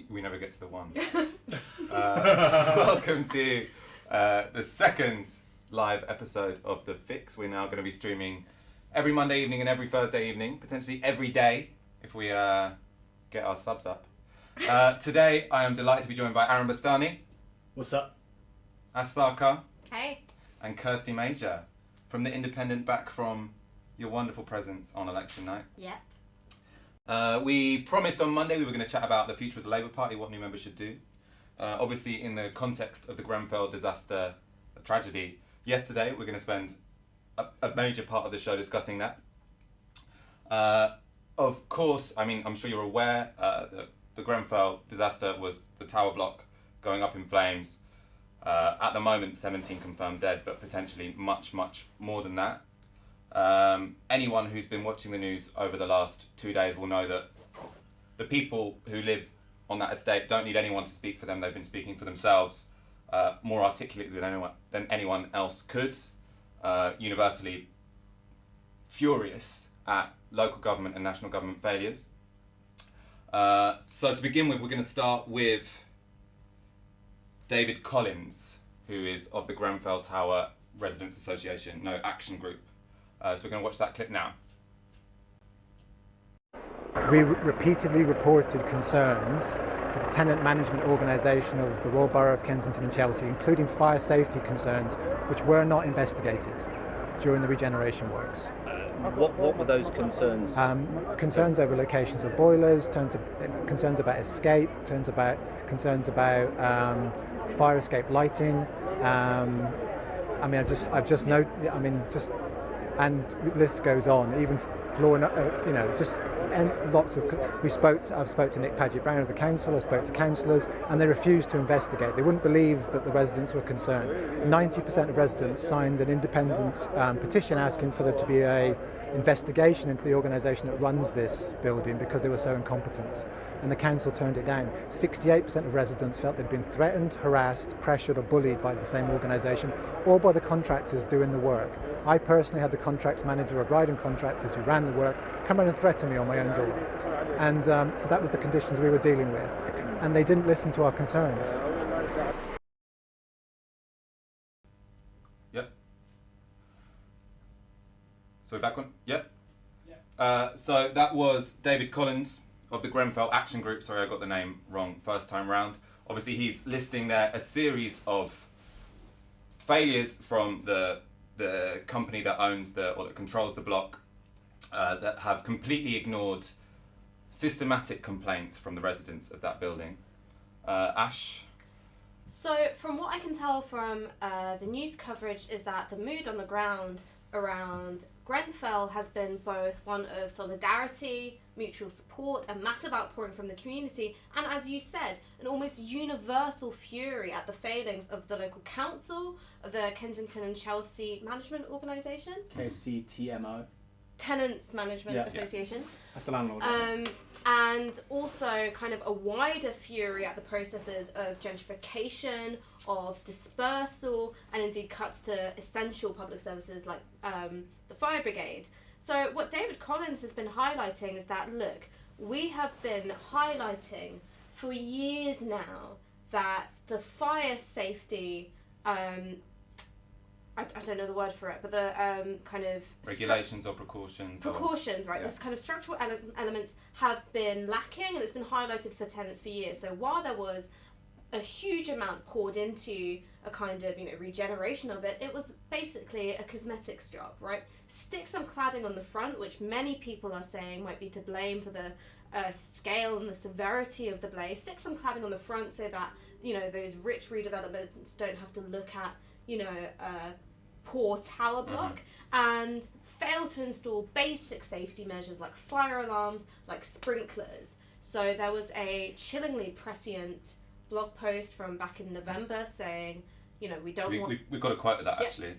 we never get to the one. Welcome to the second live episode of The Fix. We're now going to be streaming every Monday evening and every Thursday evening, potentially every day if we get our subs up. Today I am delighted to be joined by Aaron Bastani. What's up? Ash Sarkar. Hey. And Kirsty Major from The Independent, back from your wonderful presence on election night. Yeah. We promised on Monday we were going to chat about the future of the Labour Party, what new members should do. Obviously, in the context of the Grenfell disaster, tragedy, yesterday, we're going to spend a major part of the show discussing that. Of course, I mean, I'm sure you're aware, the Grenfell disaster was the tower block going up in flames. At the moment, 17 confirmed dead, but potentially much, much more than that. Anyone who's been watching the news over the last 2 days will know that the people who live on that estate don't need anyone to speak for them. They've been speaking for themselves more articulately than anyone else could. Universally furious at local government and national government failures. So to begin with, we're going to start with David Collins, who is of the Grenfell Tower Residents Association, Action Group. So we're going to watch that clip now. We repeatedly reported concerns to the tenant management organisation of the Royal Borough of Kensington and Chelsea, including fire safety concerns, which were not investigated during the regeneration works. What were those concerns? Concerns over locations of boilers, concerns about escape, concerns about fire escape lighting. And the list goes on. Even floor, I've spoke to Nick Paget-Brown of the council. I spoke to councillors, and they refused to investigate. They wouldn't believe that the residents were concerned. 90% of residents signed an independent petition asking for there to be a investigation into the organisation that runs this building because they were so incompetent, and the council turned it down. 68% of residents felt they'd been threatened, harassed, pressured or bullied by the same organisation or by the contractors doing the work. I personally had the contracts manager of Ryden Contractors who ran the work come around and threaten me on my own door, and so that was the conditions we were dealing with, and they didn't listen to our concerns. Yep. So we're back on? Yep. So that was David Collins of the Grenfell Action Group. Sorry, I got the name wrong first time round. Obviously, he's listing there a series of failures from the company that owns or that controls the block that have completely ignored systematic complaints from the residents of that building. Ash? So from what I can tell from the news coverage is that the mood on the ground around Grenfell has been both one of solidarity, mutual support, a massive outpouring from the community, and as you said, an almost universal fury at the failings of the local council, of the Kensington and Chelsea Management Organisation. KCTMO. Tenants Management Association. That's the landlord. And also kind of a wider fury at the processes of gentrification, of dispersal, and indeed cuts to essential public services like the fire brigade. So what David Collins has been highlighting is that, look, we have been highlighting for years now that the fire safety, I don't know the word for it, but the kind of... Regulations or precautions. Right. This kind of structural elements have been lacking, and it's been highlighted for tenants for years. So while there was a huge amount poured into a kind of, regeneration of it, it was basically a cosmetics job, right? Stick some cladding on the front, which many people are saying might be to blame for the scale and the severity of the blaze. Stick some cladding on the front so that, those rich redevelopments don't have to look at, poor tower block, and fail to install basic safety measures like fire alarms, like sprinklers. So there was a chillingly prescient blog post from back in November saying, we don't want... We've got a quote of that, actually.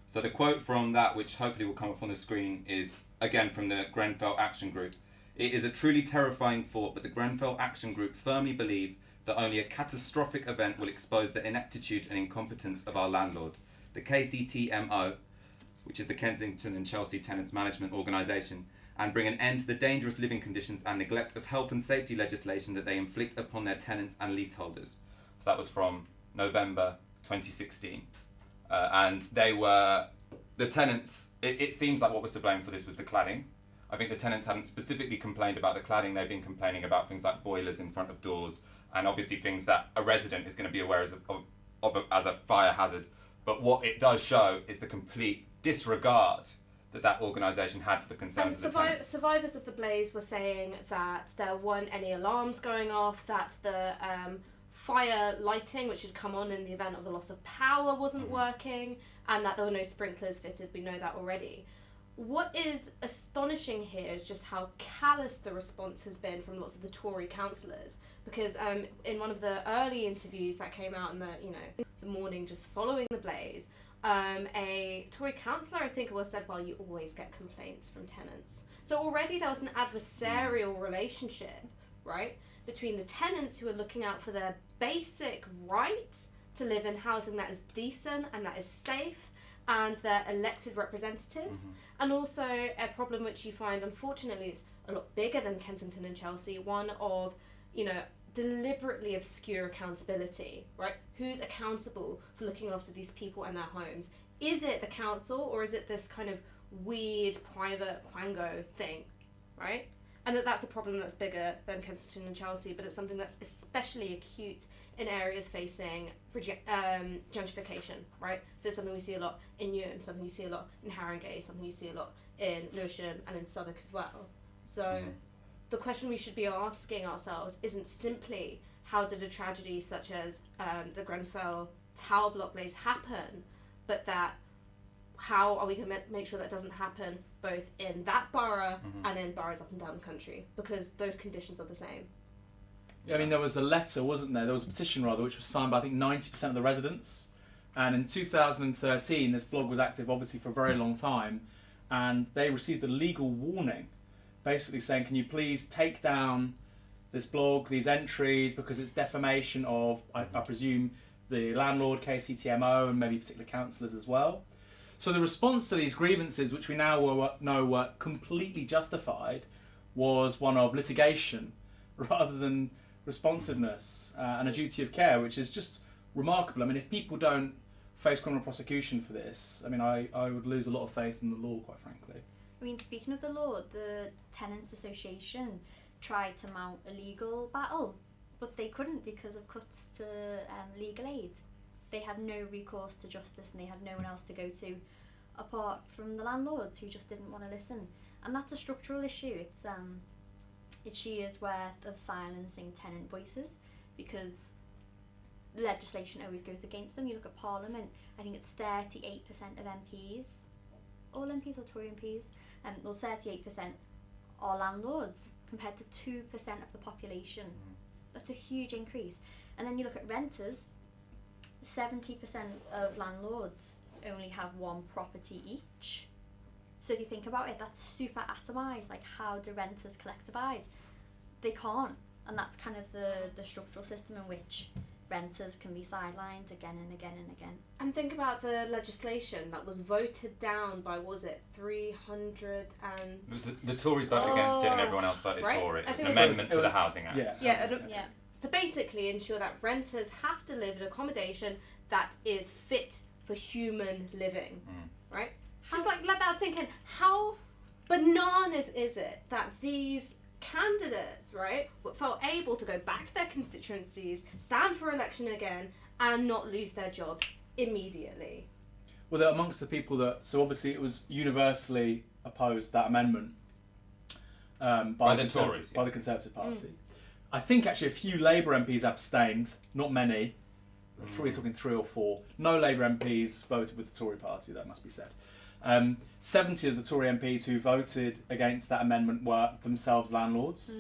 So the quote from that, which hopefully will come up on the screen, is, again, from the Grenfell Action Group. It is a truly terrifying thought, but the Grenfell Action Group firmly believe that only a catastrophic event will expose the ineptitude and incompetence of our landlord. The KCTMO, which is the Kensington and Chelsea Tenants Management Organisation, and bring an end to the dangerous living conditions and neglect of health and safety legislation that they inflict upon their tenants and leaseholders. So that was from November 2016. And the tenants, it seems like what was to blame for this was the cladding. I think the tenants hadn't specifically complained about the cladding, they've been complaining about things like boilers in front of doors, and obviously things that a resident is going to be aware as a fire hazard. But what it does show is the complete disregard that organisation had for the concerns of the tenants. Survivors of the blaze were saying that there weren't any alarms going off, that the fire lighting, which had come on in the event of a loss of power, wasn't working, and that there were no sprinklers fitted. We know that already. What is astonishing here is just how callous the response has been from lots of the Tory councillors, because in one of the early interviews that came out in the morning just following the blaze, a Tory councillor, I think it was, said, well, you always get complaints from tenants. So already there was an adversarial relationship, right, between the tenants who are looking out for their basic right to live in housing that is decent and that is safe, and their elected representatives, and also a problem which you find, unfortunately, is a lot bigger than Kensington and Chelsea, one of, deliberately obscure accountability, right? Who's accountable for looking after these people and their homes? Is it the council, or is it this kind of weird private quango thing, right? And that's a problem that's bigger than Kensington and Chelsea, but it's something that's especially acute in areas facing gentrification, right? So it's something we see a lot in Newham, something you see a lot in Haringey, something you see a lot in Lewisham and in Southwark as well. So the question we should be asking ourselves isn't simply how did a tragedy such as the Grenfell tower block blaze happen, but that how are we going to make sure that doesn't happen both in that borough and in boroughs up and down the country, because those conditions are the same. Yeah, I mean, there was a letter, wasn't there? There was a petition, rather, which was signed by, I think, 90% of the residents. And in 2013, this blog was active, obviously, for a very long time. And they received a legal warning, basically saying, can you please take down this blog, these entries, because it's defamation of, I presume, the landlord, KCTMO, and maybe particular councillors as well. So the response to these grievances, which we now know were completely justified, was one of litigation rather than responsiveness and a duty of care, which is just remarkable. I mean, if people don't face criminal prosecution for this, I mean, I would lose a lot of faith in the law, quite frankly. I mean, speaking of the law, the Tenants Association tried to mount a legal battle, but they couldn't because of cuts to legal aid. They had no recourse to justice, and they had no one else to go to apart from the landlords who just didn't want to listen. And that's a structural issue. It's sheers worth of silencing tenant voices, because legislation always goes against them. You look at Parliament, I think it's 38% of MPs, all MPs or Tory MPs, well, 38% are landlords compared to 2% of the population. That's a huge increase. And then you look at renters, 70% of landlords only have one property each. So if you think about it, that's super atomised. Like, how do renters collectivise? They can't. And that's kind of the structural system in which renters can be sidelined again and again and again. And think about the legislation that was voted down by, was it 300 and... It was the Tories voted against it and everyone else voted for it. It's an amendment to the Housing Act. Yeah. To basically ensure that renters have to live in accommodation that is fit for human living, right? Just like, let that sink in. How bananas is it that these candidates, right, felt able to go back to their constituencies, stand for election again, and not lose their jobs immediately? Well, they're amongst the people that... So obviously it was universally opposed, that amendment, by the Tories, by the Conservative Party. I think actually a few Labour MPs abstained, not many. We're talking 3 or 4. No Labour MPs voted with the Tory party, that must be said. 70 of the Tory MPs who voted against that amendment were themselves landlords,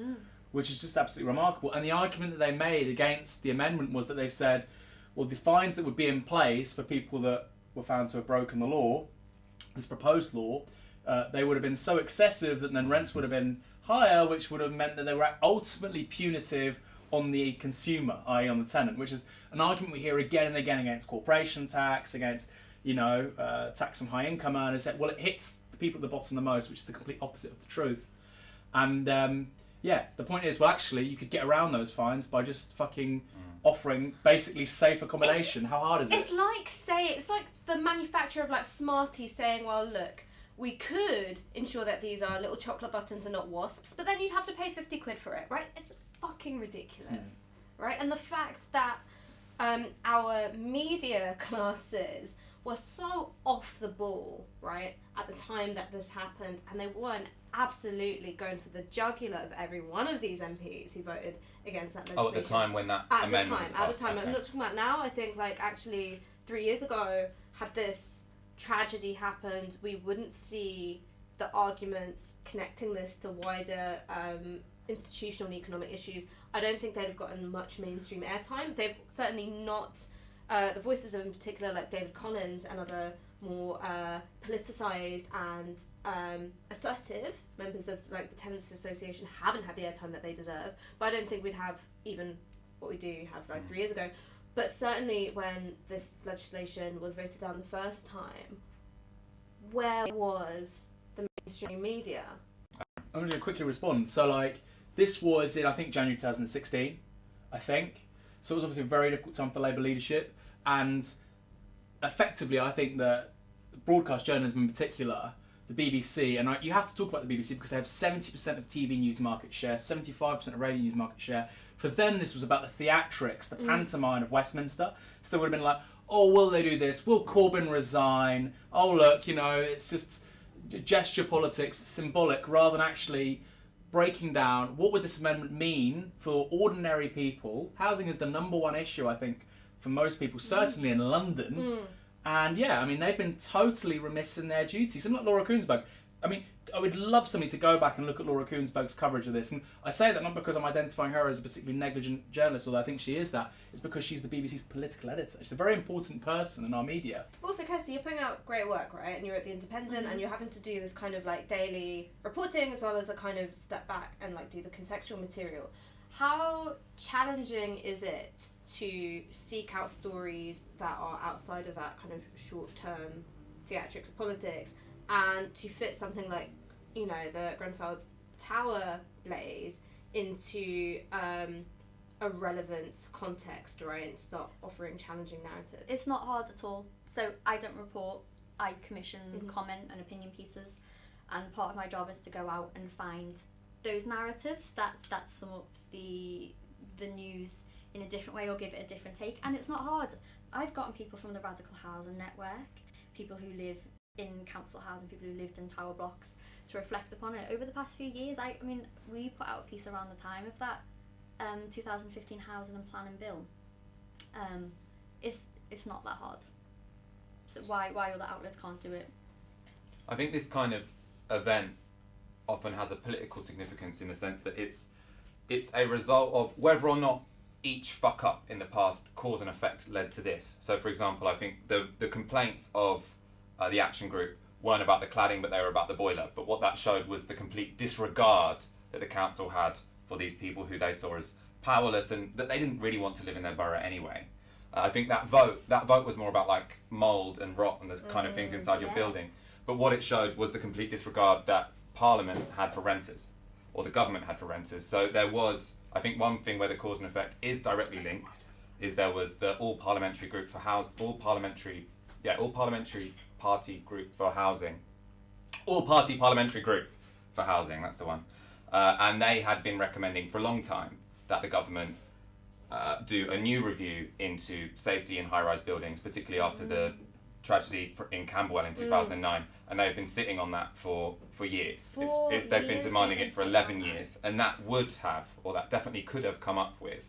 which is just absolutely remarkable. And the argument that they made against the amendment was that they said, well, the fines that would be in place for people that were found to have broken the law, this proposed law, they would have been so excessive that then rents would have been higher, which would have meant that they were ultimately punitive on the consumer, i.e. on the tenant, which is an argument we hear again and again against corporation tax, against tax on high income earners. Well, it hits the people at the bottom the most, which is the complete opposite of the truth. And the point is, well, actually, you could get around those fines by just fucking offering basically safe accommodation. How hard is it? It's like the manufacturer of like Smarties saying, well, look, we could ensure that these are little chocolate buttons and not wasps, but then you'd have to pay 50 quid for it, right? It's fucking ridiculous, right? And the fact that our media classes were so off the ball, right, at the time that this happened, and they weren't absolutely going for the jugular of every one of these MPs who voted against that legislation. Oh, at the time when that amendment was passed. At the time. Okay. I'm not talking about now. I think, like, actually 3 years ago, had this tragedy happened, we wouldn't see the arguments connecting this to wider institutional and economic issues. I don't think they'd have gotten much mainstream airtime. They've certainly not, the voices of, in particular, like David Collins and other more politicised and assertive members of like the Tenants Association haven't had the airtime that they deserve. But I don't think we'd have even what we do have like 3 years ago. But certainly when this legislation was voted down the first time, where was the mainstream media? I'm going to quickly respond. So like, this was in, I think, January 2016, I think. So it was obviously a very difficult time for the Labour leadership. And effectively, I think that broadcast journalism in particular, the BBC, and you have to talk about the BBC because they have 70% of TV news market share, 75% of radio news market share. For them, this was about the theatrics, the pantomime of Westminster. So they would have been like, oh, will they do this? Will Corbyn resign? Oh, look, it's just gesture politics, it's symbolic, rather than actually breaking down what would this amendment mean for ordinary people. Housing is the number one issue, I think, for most people, certainly in London. And yeah, I mean, they've been totally remiss in their duty. Something like Laura Kuenssberg. I mean, I would love somebody to go back and look at Laura Kuenssberg's coverage of this. And I say that not because I'm identifying her as a particularly negligent journalist, although I think she is that. It's because she's the BBC's political editor. She's a very important person in our media. Also, Kirsty, you're putting out great work, right? And you're at The Independent, and you're having to do this kind of like daily reporting as well as a kind of step back and like do the contextual material. How challenging is it to seek out stories that are outside of that kind of short-term theatrics politics and to fit something like, the Grenfell Tower blaze into a relevant context, right, and start offering challenging narratives? It's not hard at all. So I don't report, I commission comment and opinion pieces, and part of my job is to go out and find those narratives that sum up the news in a different way or give it a different take. And it's not hard. I've gotten people from the Radical Housing Network, people who live in council housing, people who lived in tower blocks, to reflect upon it over the past few years. I mean, we put out a piece around the time of that 2015 Housing and Planning Bill. It's not that hard. So why other outlets can't do it? I think this kind of event often has a political significance in the sense that it's a result of whether or not each fuck up in the past cause and effect led to this. So, for example, I think the complaints of the action group weren't about the cladding, but they were about the boiler. But what that showed was the complete disregard that the council had for these people who they saw as powerless and that they didn't really want to live in their borough anyway. I think that vote was more about like mould and rot and the kind of things inside your building. But what it showed was the complete disregard that Parliament had for renters, or the government had for renters. So there was, I think, one thing where the cause and effect is directly linked is there was the all parliamentary party group for housing, that's the one, and they had been recommending for a long time that the government do a new review into safety in high-rise buildings, particularly after the tragedy in Camberwell in 2009, and they've been sitting on that for years. They've been demanding it for 11 years, and that definitely could have come up with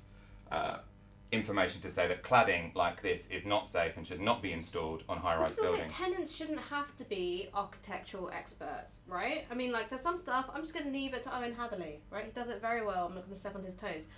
information to say that cladding like this is not safe and should not be installed on high-rise buildings. Also, tenants shouldn't have to be architectural experts, right? I mean, like, there's some stuff, I'm just going to leave it to Owen Hatherley, right? He does it very well, I'm not going to step on his toes.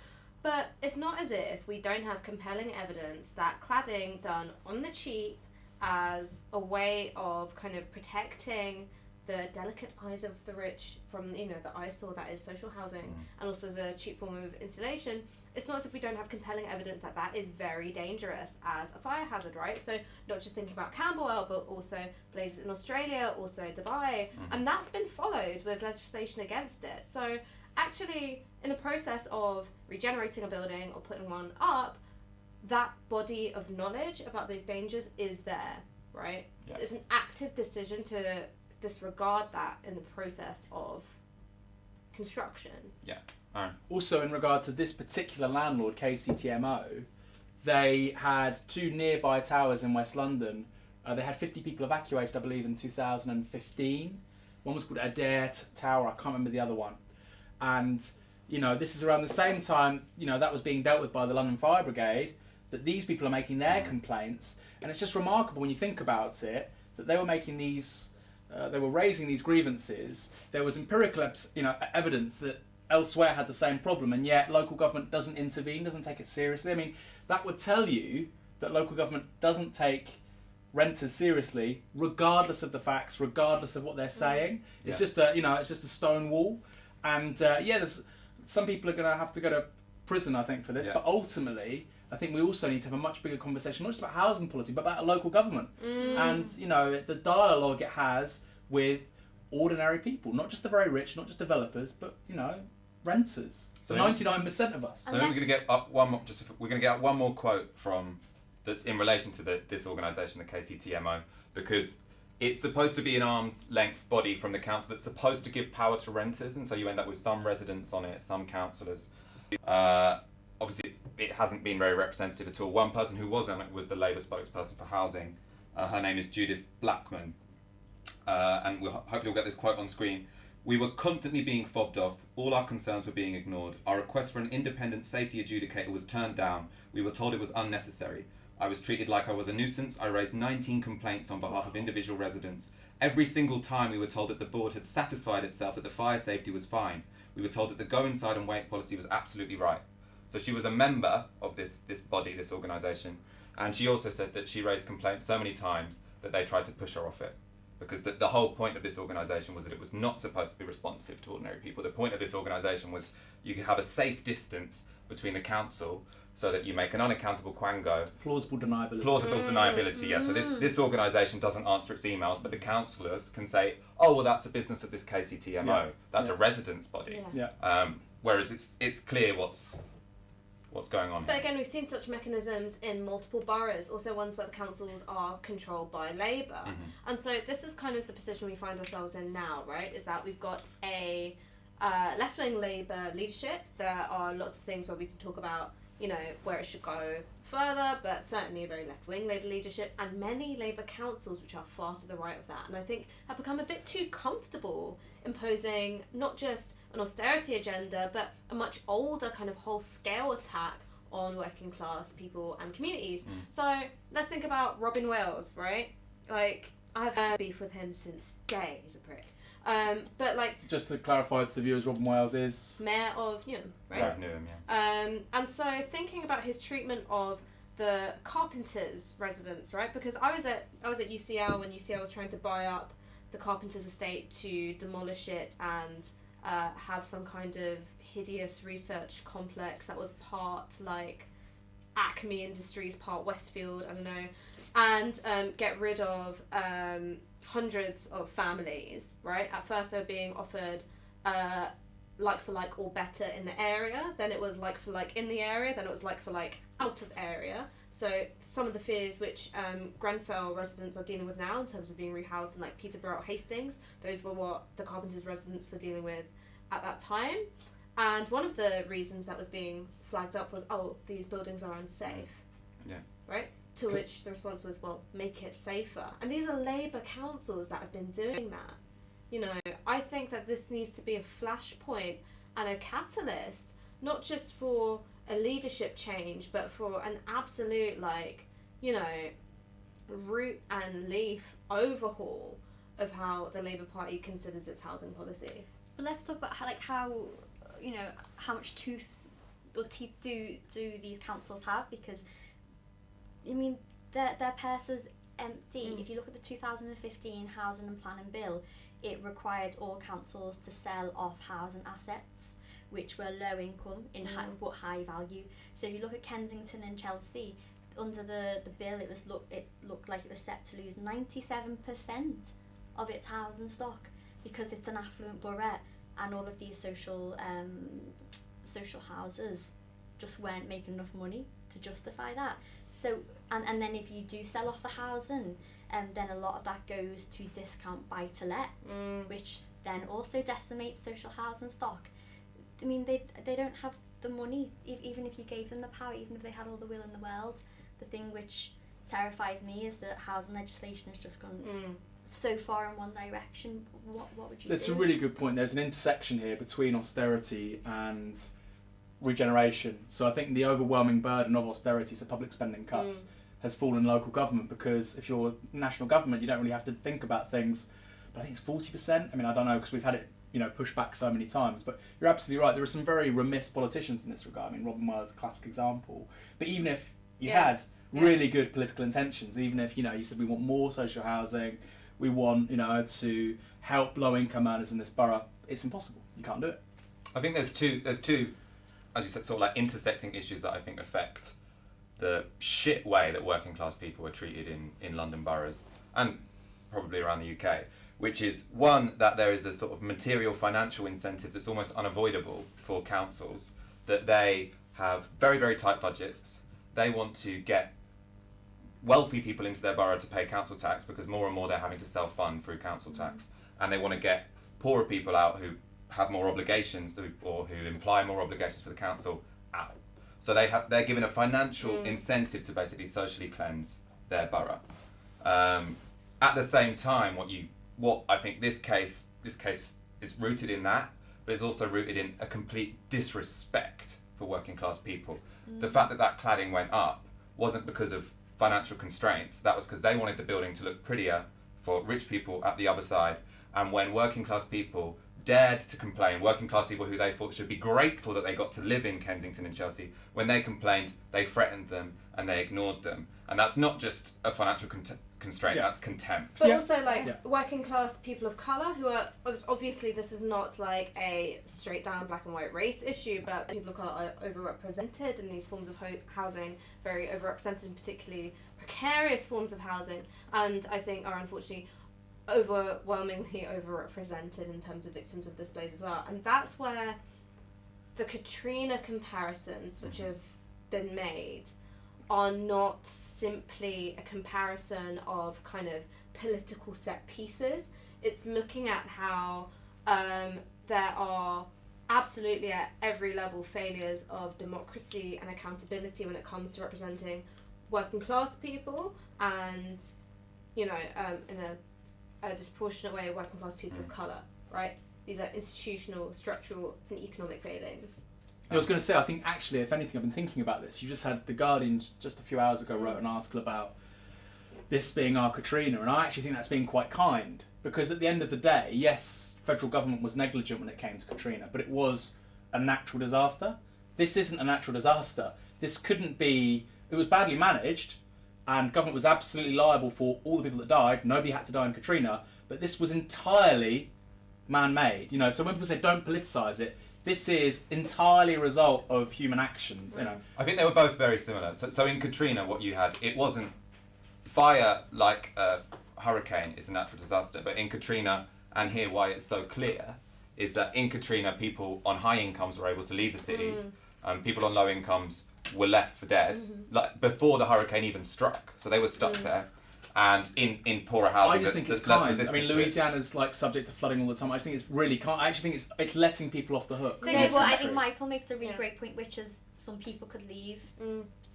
But it's not as if we don't have compelling evidence that cladding done on the cheap as a way of kind of protecting the delicate eyes of the rich from, you know, the eyesore that is social housing, and also as a cheap form of insulation, it's not as if we don't have compelling evidence that that is very dangerous as a fire hazard, right? So not just thinking about Camberwell, but also blazes in Australia, also Dubai, and that's been followed with legislation against it. So actually, in the process of regenerating a building or putting one up, that body of knowledge about those dangers is there, right? Yeah. So it's an active decision to disregard that in the process of construction. Yeah. Aaron. Also, in regard to this particular landlord, KCTMO, they had 2 nearby towers in West London. They had 50 people evacuated, I believe, in 2015. One was called Adair Tower, I can't remember the other one. And, you know, this is around the same time, you know, that was being dealt with by the London Fire Brigade, that these people are making their complaints. And it's just remarkable when you think about it, that they were making these, they were raising these grievances. There was empirical, evidence that elsewhere had the same problem, and yet local government doesn't intervene, doesn't take it seriously. I mean, that would tell you that local government doesn't take renters seriously, regardless of the facts, regardless of what they're saying. It's just a, it's just a stone wall. And there's some people are going to have to go to prison, I think, for this. But ultimately, I think we also need to have a much bigger conversation, not just about housing policy, but about local government. And, the dialogue it has with ordinary people, not just the very rich, not just developers, but, renters. So 99% of us. So we're going to get up one more. We're going to get one more quote from that's in relation to this organisation, the KCTMO, because it's supposed to be an arm's length body from the council that's supposed to give power to renters, and so you end up with some residents on it, some councillors. Obviously, it hasn't been very representative at all. One person who was on it was the Labour spokesperson for housing. Her name is Judith Blackman, and hopefully we'll get this quote on screen. "We were constantly being fobbed off. All our concerns were being ignored. Our request for an independent safety adjudicator was turned down. We were told it was unnecessary. I was treated like I was a nuisance. I raised 19 complaints on behalf of individual residents. Every single time we were told that the board had satisfied itself that the fire safety was fine. We were told that the go inside and wait policy was absolutely right." So she was a member of this body, this organisation, and she also said that she raised complaints so many times that they tried to push her off it. Because the whole point of this organisation was that it was not supposed to be responsive to ordinary people. The point of this organisation was you could have a safe distance between the council so that you make an unaccountable quango. Plausible deniability. Plausible deniability, yeah. So this organisation doesn't answer its emails, but the councillors can say, oh, well, that's the business of this KCTMO. Yeah. That's a residents' body. Yeah. Whereas it's clear what's going on But here. again, we've seen such mechanisms in multiple boroughs, also ones where the councils are controlled by Labour. And so this is kind of the position we find ourselves in now, right? Is that we've got a left-wing Labour leadership. There are lots of things where we can talk about, where it should go further, but certainly a very left-wing Labour leadership, and many Labour councils which are far to the right of that, and I think have become a bit too comfortable imposing not just an austerity agenda, but a much older kind of whole-scale attack on working class people and communities. So let's think about Robin Wales, right? Like, I've had beef with him since day. He's a prick. But like, just to clarify to the viewers, Robin Wales is Mayor of Newham, right? Mayor of Newham, yeah. And so thinking about his treatment of the carpenters' residents, right? Because I was at UCL when UCL was trying to buy up the carpenters' estate to demolish it and have some kind of hideous research complex that was part like Acme Industries, part Westfield, I don't know, and get rid of hundreds of families, right? At first they were being offered like for like or better in the area, then it was like for like in the area, then it was like for like out of area. So some of the fears which Grenfell residents are dealing with now in terms of being rehoused in like Peterborough or Hastings, those were what the carpenters residents were dealing with at that time. And one of the reasons that was being flagged up was, oh, these buildings are unsafe. Yeah. Right? To which the response was, well, make it safer. And these are Labour councils that have been doing that. I think that this needs to be a flashpoint and a catalyst, not just for a leadership change, but for an absolute, root and leaf overhaul of how the Labour Party considers its housing policy. But let's talk about how much tooth or teeth do these councils have, because I mean their purses empty. If you look at the 2015 Housing and Planning Bill, it required all councils to sell off housing assets which were low income but high value. So if you look at Kensington and Chelsea, under the bill it looked like it was set to lose 97% of its housing stock because it's an affluent borough, and all of these social houses just weren't making enough money to justify that. So and then if you do sell off the housing, then a lot of that goes to discount buy to let, which then also decimates social housing stock. I mean, they don't have the money, even if you gave them the power, even if they had all the will in the world. The thing which terrifies me is that housing legislation has just gone so far in one direction. What would you That's do? a really good point. There's an intersection here between austerity and regeneration. So I think the overwhelming burden of austerity, so public spending cuts, has fallen in local government, because if you're national government, you don't really have to think about things. But I think it's 40%. I mean, I don't know, because we've had it, pushed back so many times. But you're absolutely right. There are some very remiss politicians in this regard. I mean, Robin Wyatt's a classic example. But even if you had really good political intentions, even if, you said we want more social housing, we want, to help low-income earners in this borough, it's impossible. You can't do it. I think there's two, as you said, sort of like intersecting issues that I think affect the shit way that working class people are treated in London boroughs and probably around the UK, which is one, that there is a sort of material financial incentive that's almost unavoidable for councils, that they have very, very tight budgets. They want to get wealthy people into their borough to pay council tax, because more and more they're having to self-fund through council tax, and they want to get poorer people out who have more obligations or who imply more obligations for the council out. So they're given a financial incentive to basically socially cleanse their borough. At the same time, what I think this case is rooted in that, but it's also rooted in a complete disrespect for working class people. The fact that cladding went up wasn't because of financial constraints. That was because they wanted the building to look prettier for rich people at the other side. And when working class people dared to complain, working class people who they thought should be grateful that they got to live in Kensington and Chelsea, when they complained, they threatened them and they ignored them. And that's not just a financial constraint, that's contempt. But also working class people of colour, who are, obviously this is not like a straight down black and white race issue, but people of colour are overrepresented in these forms of housing, very overrepresented in particularly precarious forms of housing, and I think are unfortunately overwhelmingly overrepresented in terms of victims of this blaze as well. And that's where the Katrina comparisons which have been made are not simply a comparison of kind of political set pieces. It's looking at how there are absolutely at every level failures of democracy and accountability when it comes to representing working class people, and in a disproportionate way working class people of colour, right? These are institutional, structural and economic failings. I was going to say, I think actually, if anything, I've been thinking about this. You just had The Guardian just a few hours ago wrote an article about this being our Katrina, and I actually think that's being quite kind, because at the end of the day, yes, federal government was negligent when it came to Katrina, but it was a natural disaster. This isn't a natural disaster. This couldn't be, it was badly managed, and government was absolutely liable for all the people that died. Nobody had to die in Katrina, but this was entirely man-made. So when people say don't politicise it, this is entirely a result of human action. I think they were both very similar. So in Katrina, what you had, it wasn't fire like a hurricane is a natural disaster, but in Katrina, and here why it's so clear, is that in Katrina, people on high incomes were able to leave the city, people on low incomes were left for dead, like before the hurricane even struck. So they were stuck there. And in poorer housing, I just think it's less kind. resistant. I mean, Louisiana's like subject to flooding all the time. I just think it's really kind. I actually think it's letting people off the hook. I think Michael makes a really great point, which is some people could leave.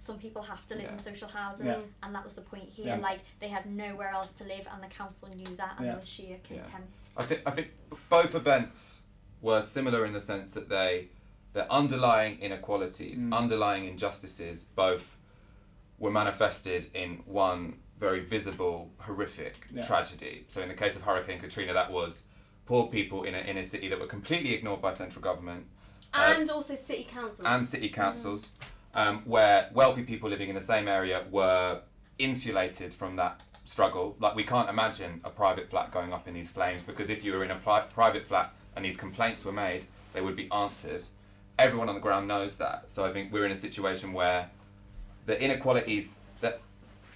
Some people have to live in social housing, and that was the point here. Like they had nowhere else to live, and the council knew that, and there was sheer contempt. I think both events were similar in the sense that their underlying inequalities, underlying injustices, both were manifested in one very visible, horrific tragedy. So in the case of Hurricane Katrina, that was poor people in an inner city that were completely ignored by central government. And also city councils. And city councils, where wealthy people living in the same area were insulated from that struggle. Like, we can't imagine a private flat going up in these flames, because if you were in a private flat and these complaints were made, they would be answered. Everyone on the ground knows that. So I think we're in a situation where the inequalities that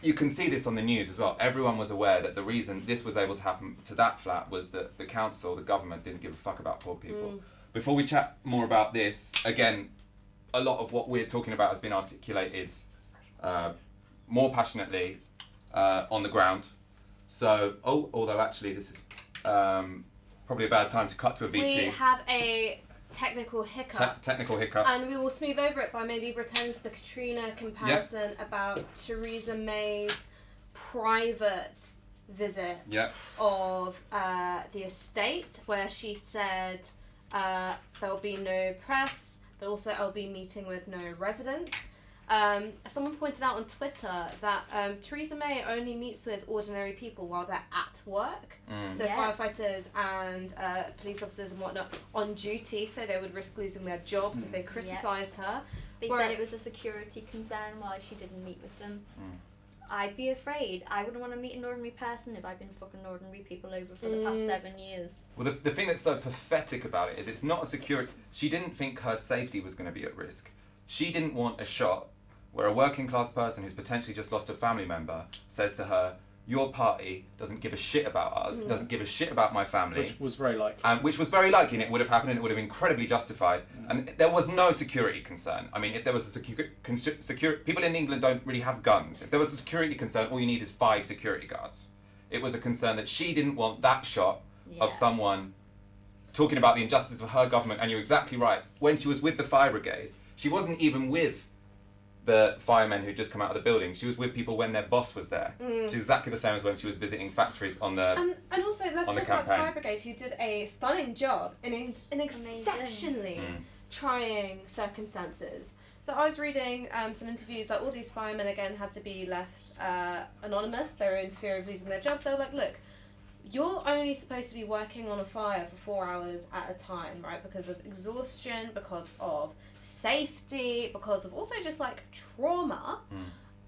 you can see this on the news as well. Everyone was aware that the reason this was able to happen to that flat was that the council, the government, didn't give a fuck about poor people. Before we chat more about this, again, a lot of what we're talking about has been articulated more passionately on the ground. So, although actually this is probably a bad time to cut to a VT. We have a technical hiccup. Technical hiccup. And we will smooth over it by maybe returning to the Katrina comparison about Theresa May's private visit of the estate, where she said there will be no press, but also I'll be meeting with no residents. Someone pointed out on Twitter that Theresa May only meets with ordinary people while they're at work. So firefighters and police officers and whatnot on duty, so they would risk losing their jobs if they criticised her. They said it was a security concern why she didn't meet with them. I'd be afraid. I wouldn't want to meet an ordinary person if I've been fucking ordinary people over for the past 7 years. Well, the thing that's so pathetic about it is it's not a security... She didn't think her safety was going to be at risk. She didn't want a shot where a working class person who's potentially just lost a family member says to her, your party doesn't give a shit about us, doesn't give a shit about my family. Which was very likely. Which was very likely, and it would have happened, and it would have been incredibly justified. And there was no security concern. I mean, if there was a people in England don't really have guns. If there was a security concern, all you need is 5 security guards. It was a concern that she didn't want that shot of someone talking about the injustice of her government. And you're exactly right. When she was with the fire brigade, she wasn't even with the firemen who'd just come out of the building. She was with people when their boss was there. Which is exactly the same as when she was visiting factories on the and also, let's talk about the fire brigade, who did a stunning job in exceptionally trying circumstances. So I was reading some interviews, like all these firemen again had to be left anonymous. They were in fear of losing their jobs. They were like, look, you're only supposed to be working on a fire for 4 hours at a time, right? Because of exhaustion, because of safety, because of also just like trauma.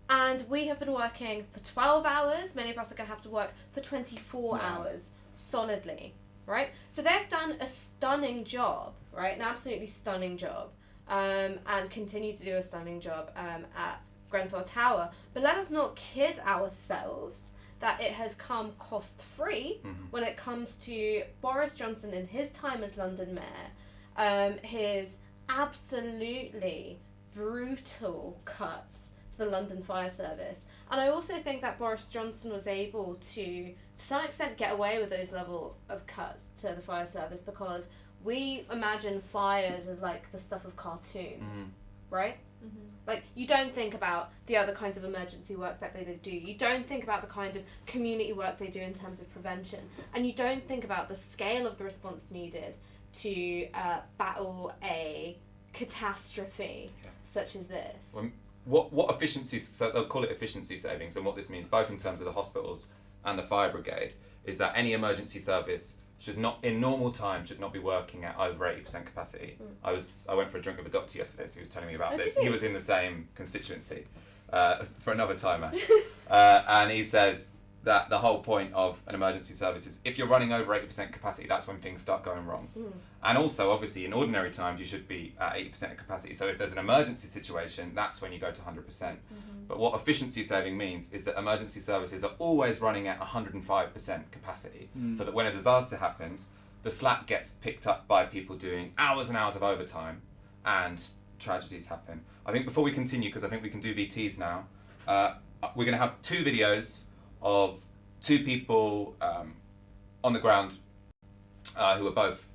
And we have been working for 12 hours. Many of us are going to have to work for 24 hours solidly, right? So they've done a stunning job, right? An absolutely stunning job, and continue to do a stunning job at Grenfell Tower. But let us not kid ourselves that it has come cost-free when it comes to Boris Johnson in his time as London mayor, his absolutely brutal cuts to the London Fire Service. And I also think that Boris Johnson was able to some extent get away with those level of cuts to the fire service because we imagine fires as like the stuff of cartoons, right? Like, you don't think about the other kinds of emergency work that they do. You don't think about the kind of community work they do in terms of prevention. And you don't think about the scale of the response needed to battle a catastrophe such as this. What efficiencies, so they'll call it efficiency savings, and what this means, both in terms of the hospitals and the fire brigade, is that any emergency service should not, in normal times, should not be working at over 80% capacity. I went for a drink with a doctor yesterday, so he was telling me about this. He was in the same constituency for another time, and he says that the whole point of an emergency service is if you're running over 80% capacity, that's when things start going wrong. And also, obviously, in ordinary times, you should be at 80% of capacity. So if there's an emergency situation, that's when you go to 100%. But what efficiency saving means is that emergency services are always running at 105% capacity. So that when a disaster happens, the slack gets picked up by people doing hours and hours of overtime, and tragedies happen. I think before we continue, because I think we can do VTs now, we're going to have 2 videos of 2 people on the ground who are both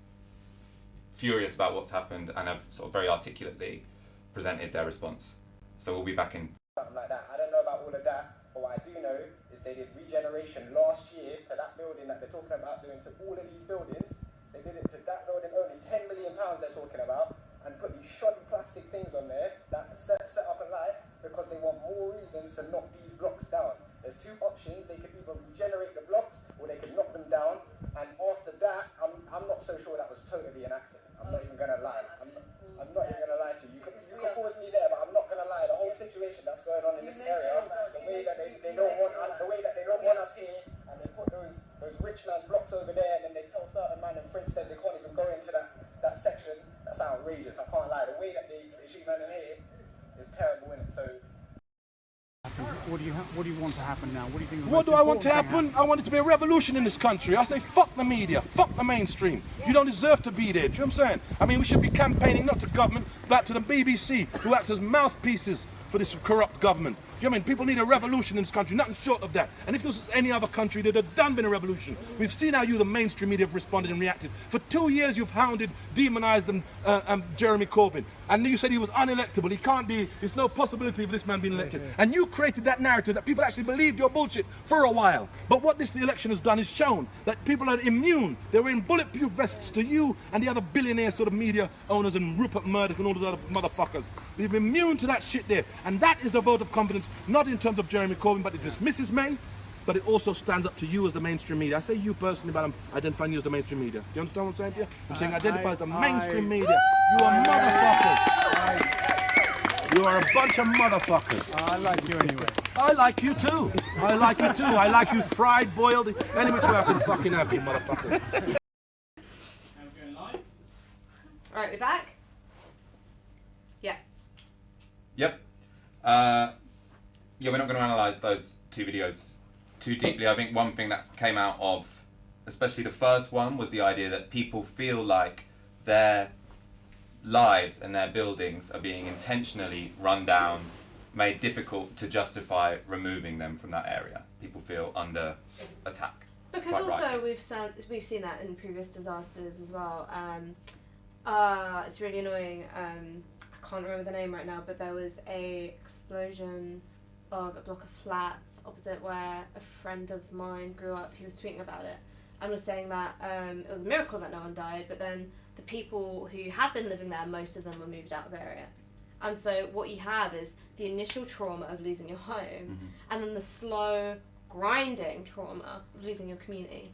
furious about what's happened and have sort of very articulately presented their response. So we'll be back in. Something like that. I don't know about all of that, but what I do know is they did regeneration last year to that building that they're talking about doing to all of these buildings. They did it to that building only, £10 million they're talking about, and put these shoddy plastic things on there that set up a light because they want more reasons to knock these blocks down. There's 2 options. They could either regenerate the blocks or they could knock them down. And after that, I'm not so sure that was totally an accident. I'm not even going to lie. I'm not even going to lie to you. You can pause me there, but I'm not going to lie. The whole situation that's going on in this area, the way that they don't want us there, and then they tell certain man in Princeton they can't even go into that section. That's outrageous. I can't lie. The way that they shoot man in here is terrible, innit? So. What do you want to happen now? What do you think? What do I want to happen? I want it to be a revolution in this country. I say fuck the media, fuck the mainstream. You don't deserve to be there. Do you know what I'm saying? I mean, we should be campaigning not to government, but to the BBC, who acts as mouthpieces for this corrupt government. Do you know what I mean? People need a revolution in this country, nothing short of that. And if this was any other country, there'd have done been a revolution. We've seen how you, the mainstream media, have responded and reacted. For 2 years, you've hounded, demonized Jeremy Corbyn. And you said he was unelectable. He can't be, there's no possibility of this man being elected. And you created that narrative that people actually believed your bullshit for a while. But what this election has done is shown that people are immune. They were in bulletproof vests to you and the other billionaire sort of media owners and Rupert Murdoch and all those other motherfuckers. They've been immune to that shit there. And that is the vote of confidence, not in terms of Jeremy Corbyn, but it dismisses May, but it also stands up to you as the mainstream media. I say you personally, but I'm identifying you as the mainstream media. Do you understand what I'm saying to you? I'm saying identify as the mainstream media. You are motherfuckers. You are a bunch of motherfuckers. I like you anyway. I like you too. I like you too. I like you fried, boiled, any which way I can fucking have you, motherfucker. Alright, we're back? Yeah. Yep. Yeah, we're not going to analyse those two videos too deeply. I think one thing that came out of, especially the first one, was the idea that people feel like their lives and their buildings are being intentionally run down, made difficult to justify removing them from that area. People feel under attack. Because quite also rightly. we've seen that in previous disasters as well. It's really annoying. I can't remember the name right now, but there was a explosion of a block of flats opposite where a friend of mine grew up. He was tweeting about it and was saying that it was a miracle that no one died, but then the people who had been living there, most of them were moved out of the area. And so what you have is the initial trauma of losing your home, and then the slow, grinding trauma of losing your community.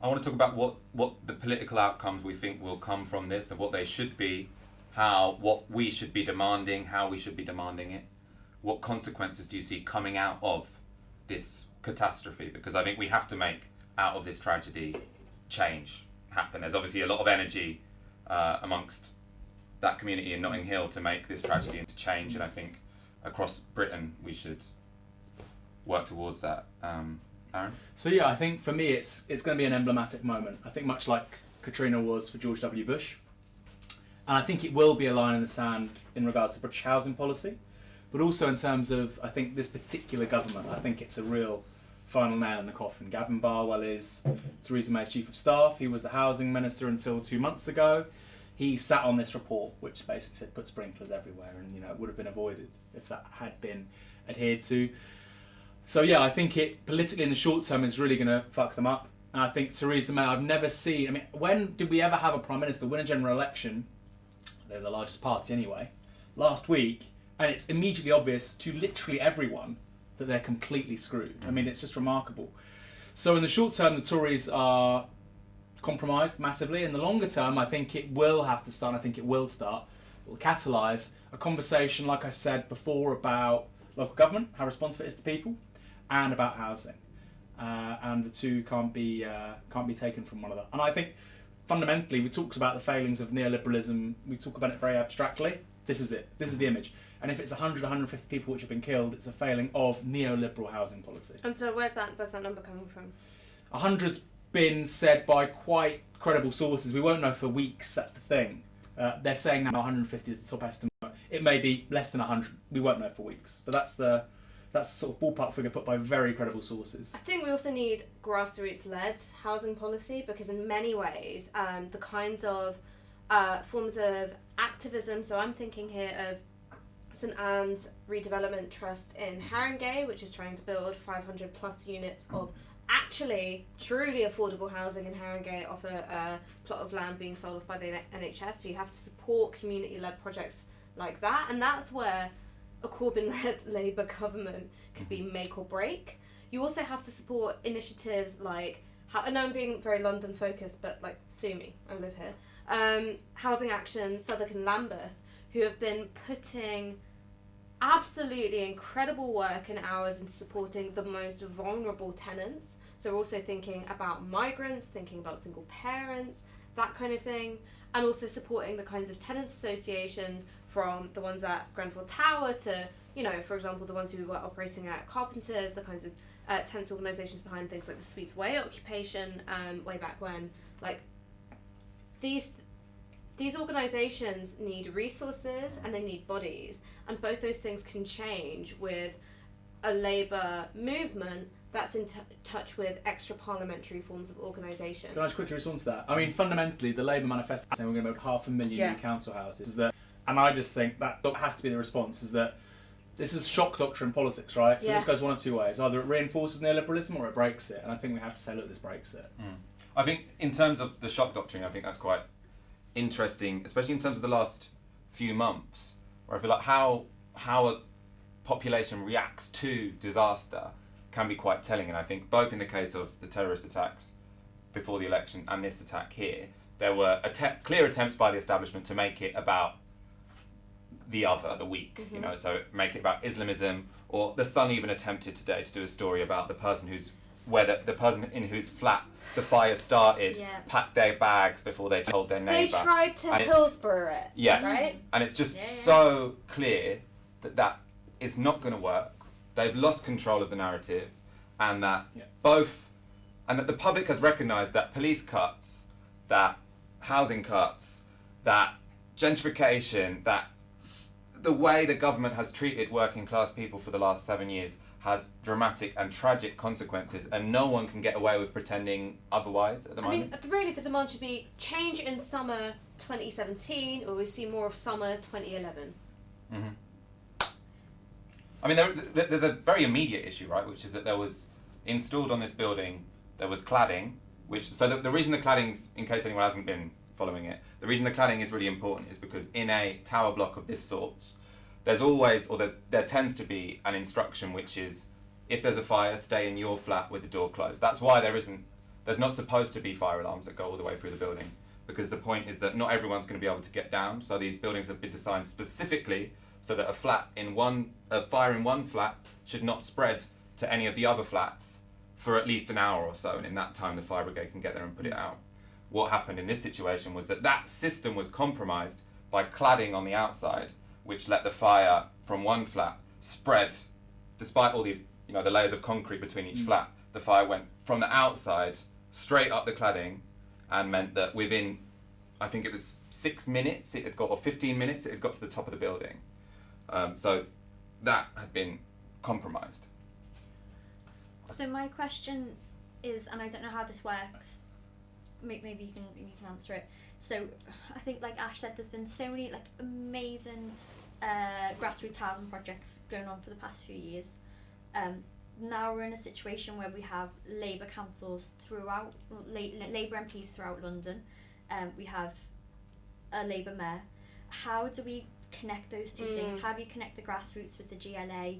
I want to talk about what the political outcomes we think will come from this and what they should be, what we should be demanding, how we should be demanding it. What consequences do you see coming out of this catastrophe? Because I think we have to make out of this tragedy change happen. There's obviously a lot of energy amongst that community in Notting Hill to make this tragedy into change, and I think across Britain we should work towards that. Aaron? So yeah, I think for me it's going to be an emblematic moment. I think much like Katrina was for George W. Bush. And I think it will be a line in the sand in regard to British housing policy, but also in terms of, I think, this particular government. I think it's a real final nail in the coffin. Gavin Barwell is Theresa May's Chief of Staff. He was the Housing Minister until 2 months ago. He sat on this report, which basically said put sprinklers everywhere, and it would have been avoided if that had been adhered to. So yeah, I think it politically in the short term is really going to fuck them up. And I think Theresa May, I've never seen, when did we ever have a Prime Minister win a general election? They're the largest party anyway, last week, and it's immediately obvious to literally everyone that they're completely screwed. It's just remarkable. So in the short term, the Tories are compromised massively. In the longer term, I think it will have to start, it will catalyse a conversation, like I said before, about local government, how responsive it is to people, and about housing. And the two can't be taken from one another. And I think fundamentally, we talked about the failings of neoliberalism. We talk about it very abstractly. This is it. This is the image. And if it's 100, 150 people which have been killed, it's a failing of neoliberal housing policy. And so where's that number coming from? 100's been said by quite credible sources. We won't know for weeks. That's the thing. They're saying now 150 is the top estimate. It may be less than 100. We won't know for weeks. But that's the sort of ballpark figure put by very credible sources. I think we also need grassroots-led housing policy, because in many ways, the kinds of forms of activism, so I'm thinking here of St Anne's Redevelopment Trust in Haringey, which is trying to build 500 plus units of actually truly affordable housing in Haringey off a plot of land being sold off by the NHS. So you have to support community-led projects like that, and that's where a Corbyn-led Labour government could be make or break. You also have to support initiatives like, I know I'm being very London focused, but like, sue me, I live here. Housing Action, Southwark and Lambeth, who have been putting absolutely incredible work and hours into supporting the most vulnerable tenants. So we're also thinking about migrants, thinking about single parents, that kind of thing, and also supporting the kinds of tenants associations from the ones at Grenfell Tower to, for example, the ones who were operating at Carpenters, the kinds of tenants organisations behind things like the Sweets Way occupation way back when. Like, these organisations need resources and they need bodies, and both those things can change with a Labour movement that's in touch with extra parliamentary forms of organisation. Can I just quickly respond to that? I mean, fundamentally, the Labour manifesto saying we're going to build 500,000 new council houses. Is that, and I just think that has to be the response, is that this is shock doctrine politics, right? So this goes one of two ways. Either it reinforces neoliberalism or it breaks it. And I think we have to say, look, this breaks it. I think in terms of the shock doctrine, I think that's quite interesting, especially in terms of the last few months, where I feel like how a population reacts to disaster can be quite telling. And I think both in the case of the terrorist attacks before the election and this attack here, there were clear attempts by the establishment to make it about the other, the weak, so make it about Islamism, or The Sun even attempted today to do a story about the person the person in whose flat the fire started packed their bags before they told their neighbour. They tried to Hillsborough it, right? And it's just so clear that is not going to work. They've lost control of the narrative, and that that the public has recognised that police cuts, that housing cuts, that gentrification, that the way the government has treated working class people for the last 7 years has dramatic and tragic consequences, and no one can get away with pretending otherwise at the moment. I mean, really, the demand should be change in summer 2017, or we see more of summer 2011. I mean, there's a very immediate issue, right, which is that there was installed on this building, there was cladding, the reason the cladding's, in case anyone hasn't been following it, the reason the cladding is really important is because in a tower block of this sort, there tends to be an instruction which is, if there's a fire, stay in your flat with the door closed. That's why there's not supposed to be fire alarms that go all the way through the building, because the point is that not everyone's going to be able to get down, so these buildings have been designed specifically so that a fire in one flat should not spread to any of the other flats for at least an hour or so, and in that time the fire brigade can get there and put it out. What happened in this situation was that system was compromised by cladding on the outside, which let the fire from one flat spread, despite all these, the layers of concrete between each flat. The fire went from the outside straight up the cladding, and meant that within, I think it was 6 minutes, or 15 minutes, it had got to the top of the building. So that had been compromised. So my question is, and I don't know how this works, maybe you can answer it. So I think, like Ash said, there's been so many amazing grassroots housing projects going on for the past few years. Now we're in a situation where we have Labour councils throughout, Labour MPs throughout London. We have a Labour mayor. How do we connect those two things? How do you connect the grassroots with the GLA,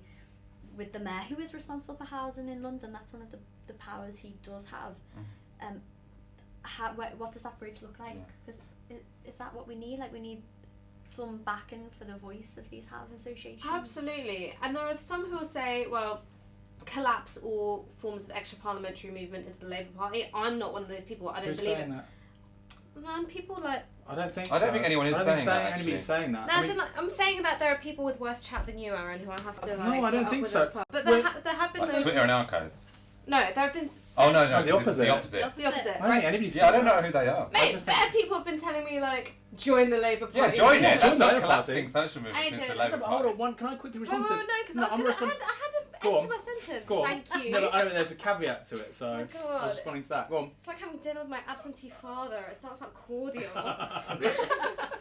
with the mayor, who is responsible for housing in London? That's one of the powers he does have. What does that bridge look like? Because is that what we need? We need some backing for the voice of these housing associations. Absolutely. And there are some who will say, well, collapse all forms of extra parliamentary movement into the Labour Party. I'm not one of those people. I don't believe it. That? Man, people I don't think. I don't think anyone is saying that. Anybody's saying that. I'm saying that there are people with worse chat than you, Aaron, who I have to No, I don't think so. But there have been those. Twitter and archives. No, there have been. Oh no, the opposite. The opposite. The opposite. I don't think anybody's I don't know who they are. Mate, better people have been telling me join the Labour Party. Yeah, join it. That's not Labour collapsing Party. social movements into the don't. Labour But Party. hold on, can I quickly respond to this? No, because I had to end my sentence. Go on. Thank you. No, but I mean, there's a caveat to it, so Oh my I God. was responding to that. Go on. It's like having dinner with my absentee father. It starts out cordial.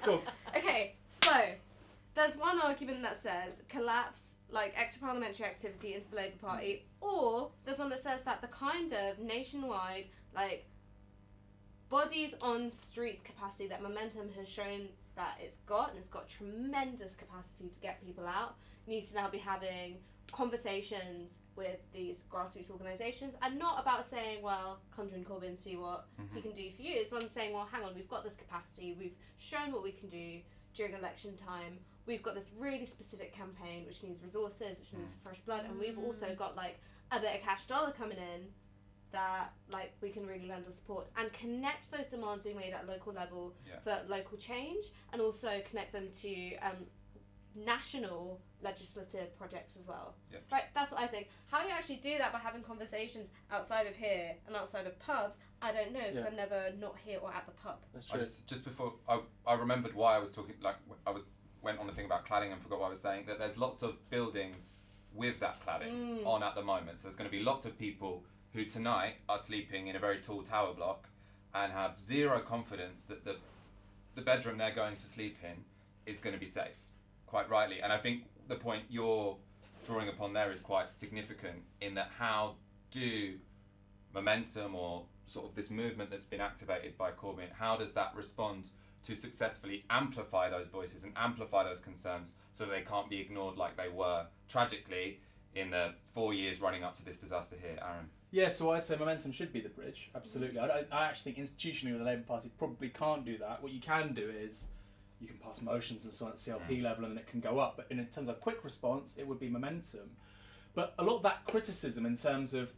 Go on. Okay, so there's one argument that says collapse extra parliamentary activity into the Labour Party, or there's one that says that the kind of nationwide bodies on streets capacity that Momentum has shown that it's got, and it's got tremendous capacity to get people out, needs to now be having conversations with these grassroots organisations, and not about saying, well, come join Corbyn, see what he can do for you. It's one saying, well, hang on, we've got this capacity, we've shown what we can do during election time, we've got this really specific campaign which needs resources, which needs fresh blood, and we've also got a bit of cash dollar coming in. that like we can really lend our support and connect those demands being made at local level for local change, and also connect them to national legislative projects as well. Right, that's what I think. How do you actually do that by having conversations outside of here and outside of pubs? I don't know, because I'm never not here or at the pub. That's true. Just before I remembered why I was talking, like went on the thing about cladding and forgot what I was saying, that there's lots of buildings with that cladding on at the moment. So there's going to be lots of people who tonight are sleeping in a very tall tower block and have zero confidence that the bedroom they're going to sleep in is going to be safe, quite rightly. And I think the point you're drawing upon there is quite significant, in that how do momentum, or sort of this movement that's been activated by Corbyn, how does that respond to successfully amplify those voices and amplify those concerns so that they can't be ignored like they were tragically in the 4 years running up to this disaster here, Aaron? Yeah, so I'd say momentum should be the bridge, absolutely. I actually think institutionally the Labour Party probably can't do that. What you can do is you can pass motions and so on at CLP level and then it can go up, but in terms of quick response, it would be momentum. But a lot of that criticism in terms of,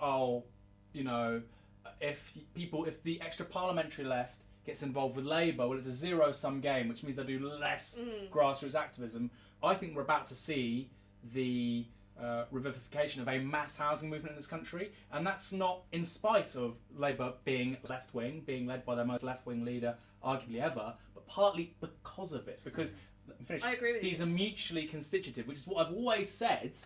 if the extra parliamentary left gets involved with Labour, well, it's a zero-sum game, which means they'll do less grassroots activism. I think we're about to see the revivification of a mass housing movement in this country, and that's not in spite of Labour being left-wing, being led by their most left-wing leader arguably ever, but partly because of it. Because I agree with these you. are mutually constitutive, which is what I've always said.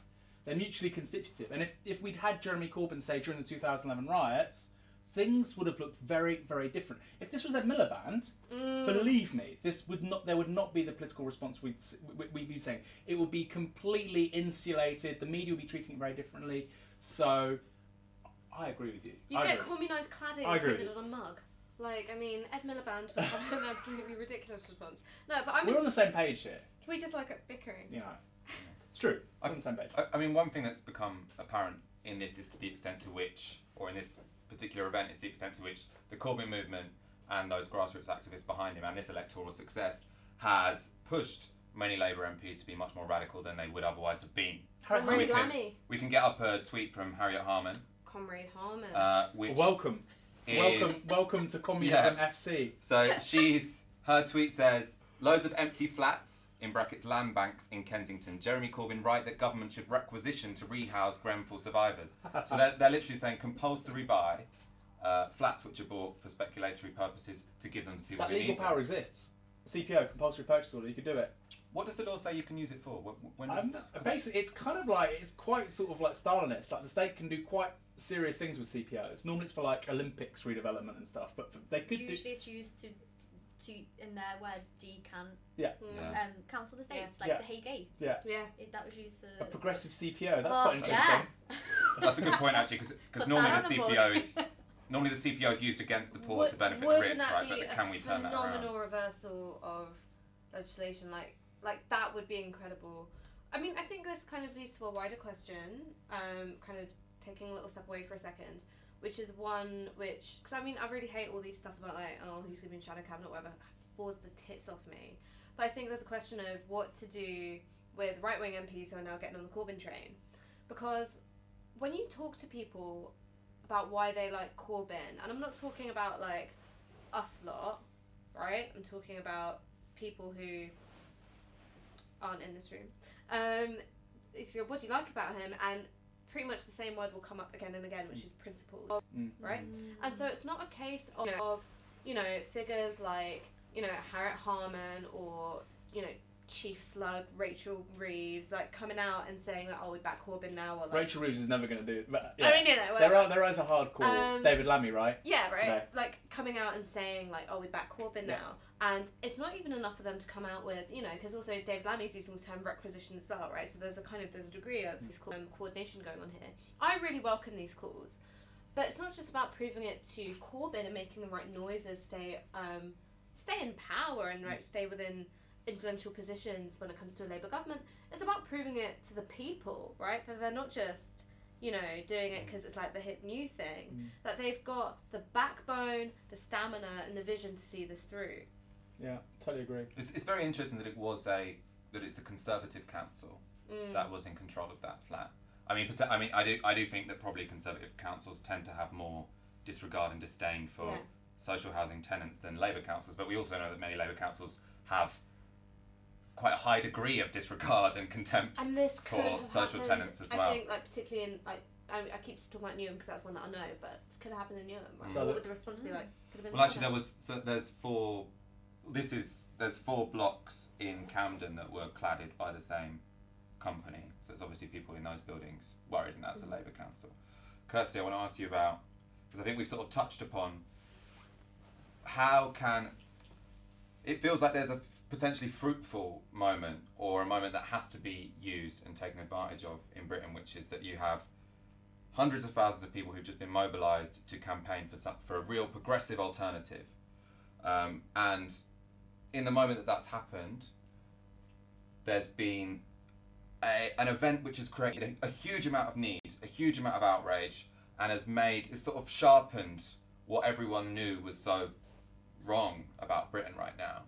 They're mutually constitutive, and if we'd had Jeremy Corbyn say during the 2011 riots, things would have looked very, very different. If this was Ed Miliband, believe me, there would not be the political response we'd be saying. It would be completely insulated. The media would be treating it very differently. So, I agree with you. You get communised cladding printed on a mug. Like, I mean, Ed Miliband would have an absolutely ridiculous response. No, but we're on the same page here. Can we just like bickering? You know, it's true. We're on the same page. I mean, one thing that's become apparent in this is to the extent to which, or in this particular event, is the extent to which the Corbyn movement and those grassroots activists behind him and this electoral success has pushed many Labour MPs to be much more radical than they would otherwise have been. Comrade Lammy. We can get up a tweet from Harriet Harman. Comrade Harman. Welcome to Communism FC. So her tweet says, loads of empty flats, in brackets land banks, in Kensington. Jeremy Corbyn right that government should requisition to rehouse Grenfell survivors. So they're literally saying compulsory buy flats which are bought for speculatory purposes to give them to people who need them. That legal power exists. CPO, compulsory purchase order, you could do it. What does the law say you can use it for? Basically, it's kind of like, it's quite sort of like Stalinist. Like the state can do quite serious things with CPOs. Normally it's for like Olympics redevelopment and stuff, but they could usually it's used to in their words decant council estates, like the Hay Gates. That was used for a progressive CPO. That's quite interesting. That's a good point actually, because normally the CPO is used against the poor to benefit the rich, right? But can we turn that around? Phenomenal reversal of legislation, like that would be incredible. I mean, I think this kind of leads to a wider question, kind of taking a little step away for a second, which is one which, because I mean, I really hate all these stuff about like, oh, he's going to be in shadow cabinet, whatever, bores the tits off me. But I think there's a question of what to do with right-wing MPs who are now getting on the Corbyn train. Because when you talk to people about why they like Corbyn, and I'm not talking about like us lot, right? I'm talking about people who aren't in this room. What do you like about him? And pretty much the same word will come up again and again, which is principles, right? And so it's not a case of figures like, Harriet Harman or, Chief Slug, Rachel Reeves, like coming out and saying that, oh, we back Corbyn now. Or like, Rachel Reeves is never going to do it. But, I mean, there is a hardcore David Lammy, right? Yeah, right. Today. Like coming out and saying like, oh, we back Corbyn now. And it's not even enough for them to come out with, because also David Lammy's using the term requisition as well, right? So there's a degree of coordination going on here. I really welcome these calls, but it's not just about proving it to Corbyn and making the right noises, stay in power and stay within influential positions when it comes to a Labour government. It's about proving it to the people, right? That they're not just doing it because it's like the hip new thing. That they've got the backbone, the stamina, and the vision to see this through. Yeah, totally agree. It's very interesting that it's a Conservative council that was in control of that flat. I mean, I do think that probably Conservative councils tend to have more disregard and disdain for social housing tenants than Labour councils, but we also know that many Labour councils have quite a high degree of disregard and contempt for social tenants as well. I think, like, particularly in, like, I keep talking about Newham because that's one that I know, but it could have happened in Newham. Right? So what would the response be like? Could have been actually, there's 4 blocks in Camden that were cladded by the same company. So it's obviously people in those buildings worried, and that's a Labour council. Kirsty, I want to ask you about, because I think we've sort of touched upon how can, it feels like there's a potentially fruitful moment, or a moment that has to be used and taken advantage of in Britain, which is that you have hundreds of thousands of people who've just been mobilised to campaign for a real progressive alternative. And in the moment that that's happened, there's been an event which has created a huge amount of need, a huge amount of outrage, and it's sort of sharpened what everyone knew was so wrong about Britain right now.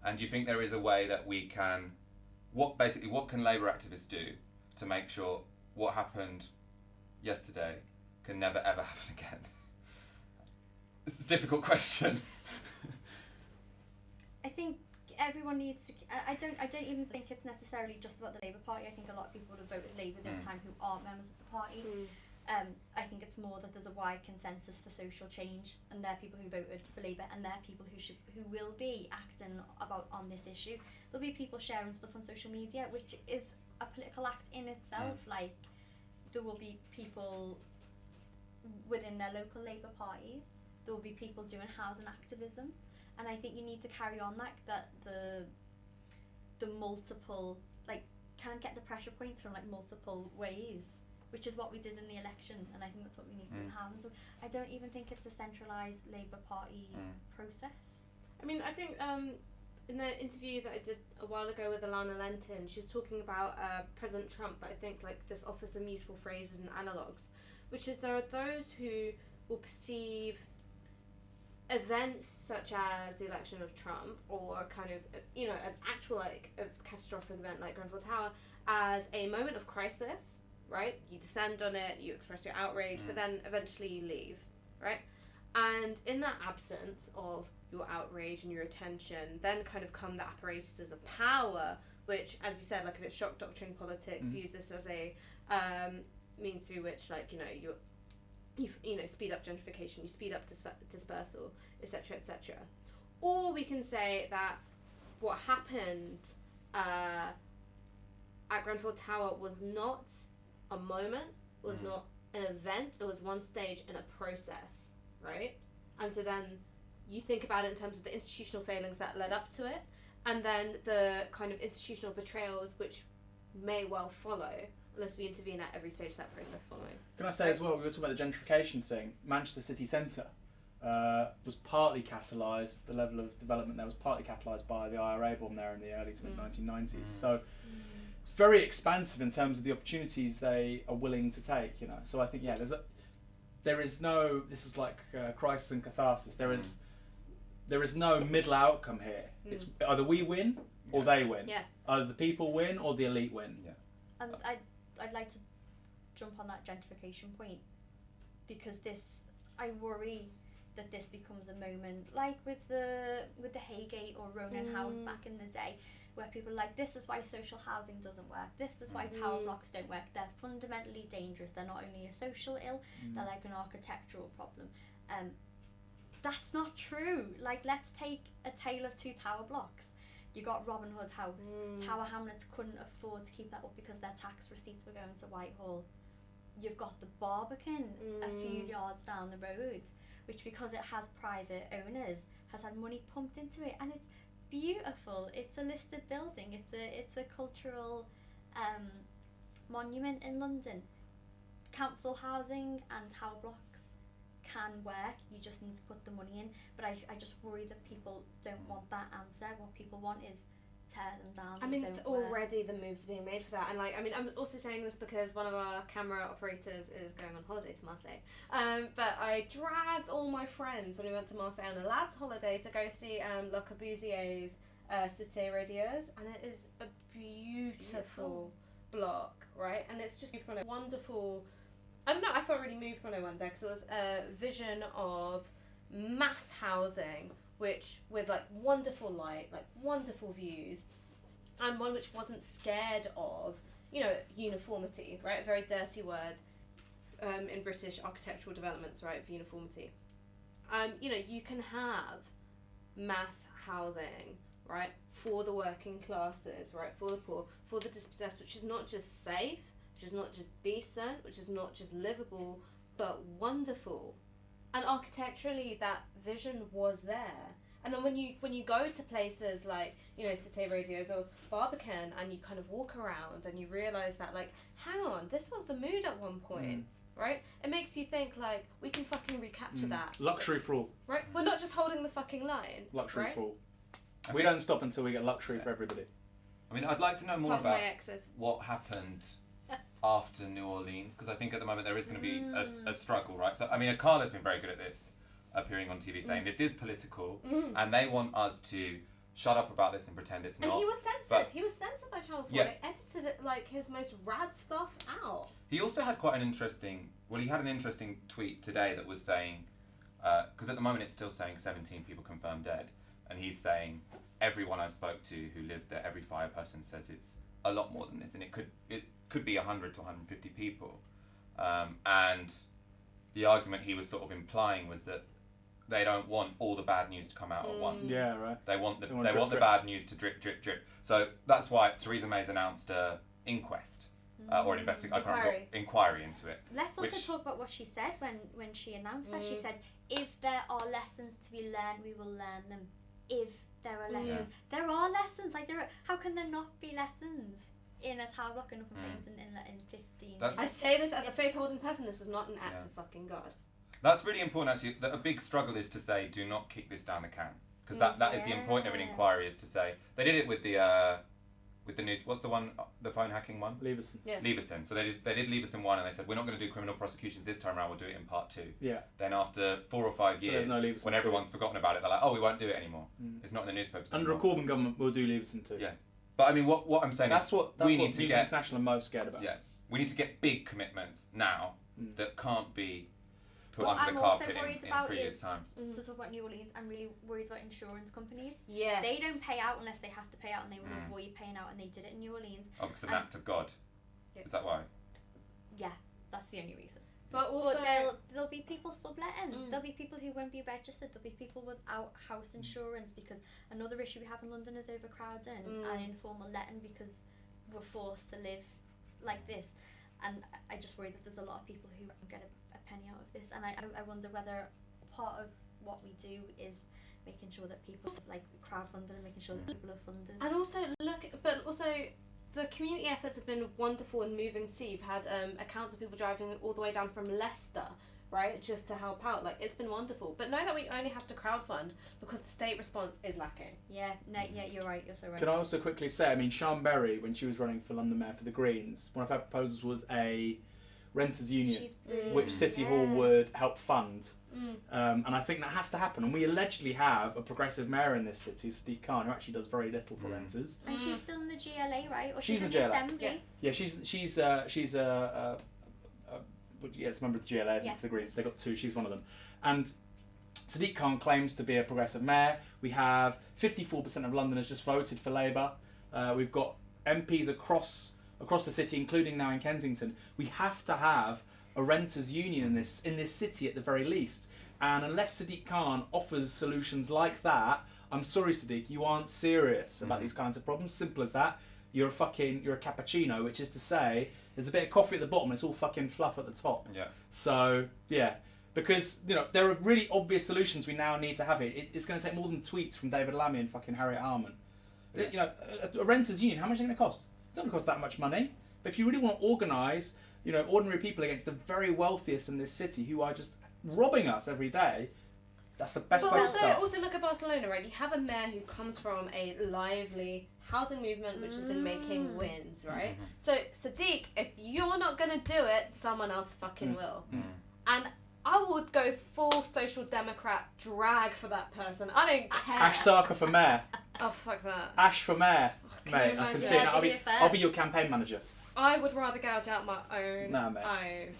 And do you think there is a way that we can, what can Labour activists do to make sure what happened yesterday can never ever happen again? It's a difficult question. I think everyone needs to. I don't even think it's necessarily just about the Labour Party. I think a lot of people would have voted Labour this time who aren't members of the party. I think it's more that there's a wide consensus for social change, and they're people who voted for Labour, and they're people who will be acting on this issue. There'll be people sharing stuff on social media, which is a political act in itself. Like, there will be people within their local Labour parties. There will be people doing housing activism, and I think you need to carry on that the multiple, like, kind of get the pressure points from, like, multiple ways, which is what we did in the election, and I think that's what we need to do in housing. So I don't even think it's a centralised Labour Party process. I mean, I think in the interview that I did a while ago with Alana Lenton, she was talking about President Trump, but I think, like, this offers some useful phrases and analogues, which is there are those who will perceive events such as the election of Trump, or kind of, you know, an actual, like, a catastrophic event like Grenfell Tower, as a moment of crisis, right? You descend on it, you express your outrage, but then eventually you leave, right? And in that absence of your outrage and your attention, then kind of come the apparatuses of power, which, as you said, like, if it's shock doctrine politics, use this as a means through which, like, you know, speed up gentrification, you speed up dispersal, etc., etc. Or we can say that what happened at Grenfell Tower was not a moment, was not an event, it was one stage in a process, right? And so then you think about it in terms of the institutional failings that led up to it, and then the kind of institutional betrayals which may well follow, unless we intervene at every stage of that process following. Can I say as well, we were talking about the gentrification thing, Manchester city centre was partly catalysed, the level of development there was partly catalysed by the IRA bomb there in the early to mid-1990s. So it's very expansive in terms of the opportunities they are willing to take, you know. So I think, yeah, there is no, this is like crisis and catharsis, there is no middle outcome here. It's either we win or they win. Yeah. Either the people win or the elite win. Yeah. And I'd like to jump on that gentrification point, because I worry that this becomes a moment like with the Haygate or Ronan House back in the day, where people are like, this is why social housing doesn't work, this is why tower blocks don't work, they're fundamentally dangerous, they're not only a social ill, they're like an architectural problem. That's not true. Like, let's take A Tale of Two Tower Blocks. You got Robin Hood House. Tower Hamlets couldn't afford to keep that up because their tax receipts were going to Whitehall. You've got the Barbican a few yards down the road, which, because it has private owners, has had money pumped into it, and it's beautiful. It's a listed building. It's a cultural monument in London. Council housing and tower blocks can work, you just need to put the money in, but I just worry that people don't want that answer. What people want is tear them down. I mean, already the moves are being made for that, and, like, I mean, I'm also saying this because one of our camera operators is going on holiday to Marseille, but I dragged all my friends when we went to Marseille on a lads holiday to go see Le Corbusier's Cité Radieuse, and it is a beautiful block, right? And it's just a wonderful I don't know, I felt really moved when I went there because it was a vision of mass housing, which with like wonderful light, like wonderful views, and one which wasn't scared of, you know, uniformity, right? A very dirty word in British architectural developments, right? For uniformity. You know, you can have mass housing, right, for the working classes, right, for the poor, for the dispossessed, which is not just safe, which is not just decent, which is not just livable, but wonderful. And architecturally, that vision was there. And then when you go to places like, you know, Cité Radios or Barbican, and you kind of walk around and you realise that, like, hang on, this was the mood at one point, right? It makes you think, like, we can fucking recapture that. Luxury for all. Right? We're not just holding the fucking line. Luxury right? for all. We don't stop until we get luxury for everybody. I mean, I'd like to know more Apart from about my exes. what happened after New Orleans, because I think at the moment there is going to be a struggle, right? So, I mean, Akala's been very good at this, appearing on TV saying this is political, and they want us to shut up about this and pretend it's not. And he was censored. He was censored by Channel 4. Yeah. They edited it, like, his most rad stuff out. He also had quite an interesting, he had an interesting tweet today that was saying, because at the moment it's still saying 17 people confirmed dead, and he's saying, everyone I spoke to who lived there, every fire person says it's a lot more than this, and it could be 100 to 150 people. And the argument he was sort of implying was that they don't want all the bad news to come out at once. Yeah, right. They want drip, the bad news to drip, drip, drip. So that's why Theresa May's announced an inquest or an inquiry into it. Let's also talk about what she said when she announced that. She said, if there are lessons to be learned, we will learn them. If there are lessons. There are lessons. Like, how can there not be lessons in a tower block and up in flames in 15 minutes? I say this as a faith-holding person. This is not an act of fucking God. That's really important, actually. A big struggle is to say, do not kick this down the can. Because that is the point of an inquiry, is to say... They did it with the news... What's the one, the phone hacking one? Leveson. Yeah. Leveson. So they did Leveson 1, and they said, we're not going to do criminal prosecutions this time around, we'll do it in part 2. Yeah. Then after 4 or 5 years, no Leveson when 2. everyone's forgotten about it, they're like, oh, we won't do it anymore. It's not in the newspapers Under anymore. a Corbyn government, we'll do Leveson too. Yeah. But I mean, what I'm saying that's is... what News International are most scared about. Yeah. We need to get big commitments now that can't be... put What under I'm the also carpet worried in about 3 years' is, time. to talk about New Orleans, I'm really worried about insurance companies. Yes. They don't pay out unless they have to pay out, and they will avoid paying out, and they did it in New Orleans. Oh, because of an act of God. Yeah. Is that why? Yeah, that's the only reason. But also... there'll be people subletting. There'll be people who won't be registered. There'll be people without house insurance, because another issue we have in London is overcrowding and informal letting, because we're forced to live like this. And I just worry that there's a lot of people who won't get a penny out of this. And I wonder whether part of what we do is making sure that people like crowdfunding and making sure that people are funded. And also the community efforts have been wonderful and moving to see. You've had accounts of people driving all the way down from Leicester, right, just to help out. Like, it's been wonderful. But know that we only have to crowdfund because the state response is lacking. Yeah, you're right. You're so right. Can I also quickly say, I mean, Sian Berry, when she was running for London Mayor for the Greens, one of her proposals was a renters union, which City Hall would help fund. And I think that has to happen. And we allegedly have a progressive mayor in this city, Sadiq Khan, who actually does very little for renters. And she's still in the GLA, right? Or she's in the GLA. Assembly. Yeah, she's a member of the GLA, isn't it, for the Greens. They got 2. She's one of them. And Sadiq Khan claims to be a progressive mayor. We have 54% of Londoners just voted for Labour. We've got MPs across the city, including now in Kensington. We have to have a renters' union in this city at the very least. And unless Sadiq Khan offers solutions like that, I'm sorry, Sadiq, you aren't serious about these kinds of problems. Simple as that. You're a cappuccino, which is to say, there's a bit of coffee at the bottom, it's all fucking fluff at the top. Yeah. So, yeah. Because, there are really obvious solutions we now need to have it. It's going to take more than tweets from David Lammy and fucking Harriet Harman. Yeah. A renters' union, how much is it going to cost? It's not going to cost that much money. But if you really want to organise, ordinary people against the very wealthiest in this city who are just robbing us every day, that's the best place to start. But also look at Barcelona, right? You have a mayor who comes from a lively housing movement which has been making wins, right? So, Sadiq, if you're not going to do it, someone else fucking will. And I would go full social democrat drag for that person. I don't care. Ash Sarkar for mayor. Oh, fuck that. Ash for mayor. Mate, I can see it. I'll be your campaign manager. I would rather gouge out my own eyes.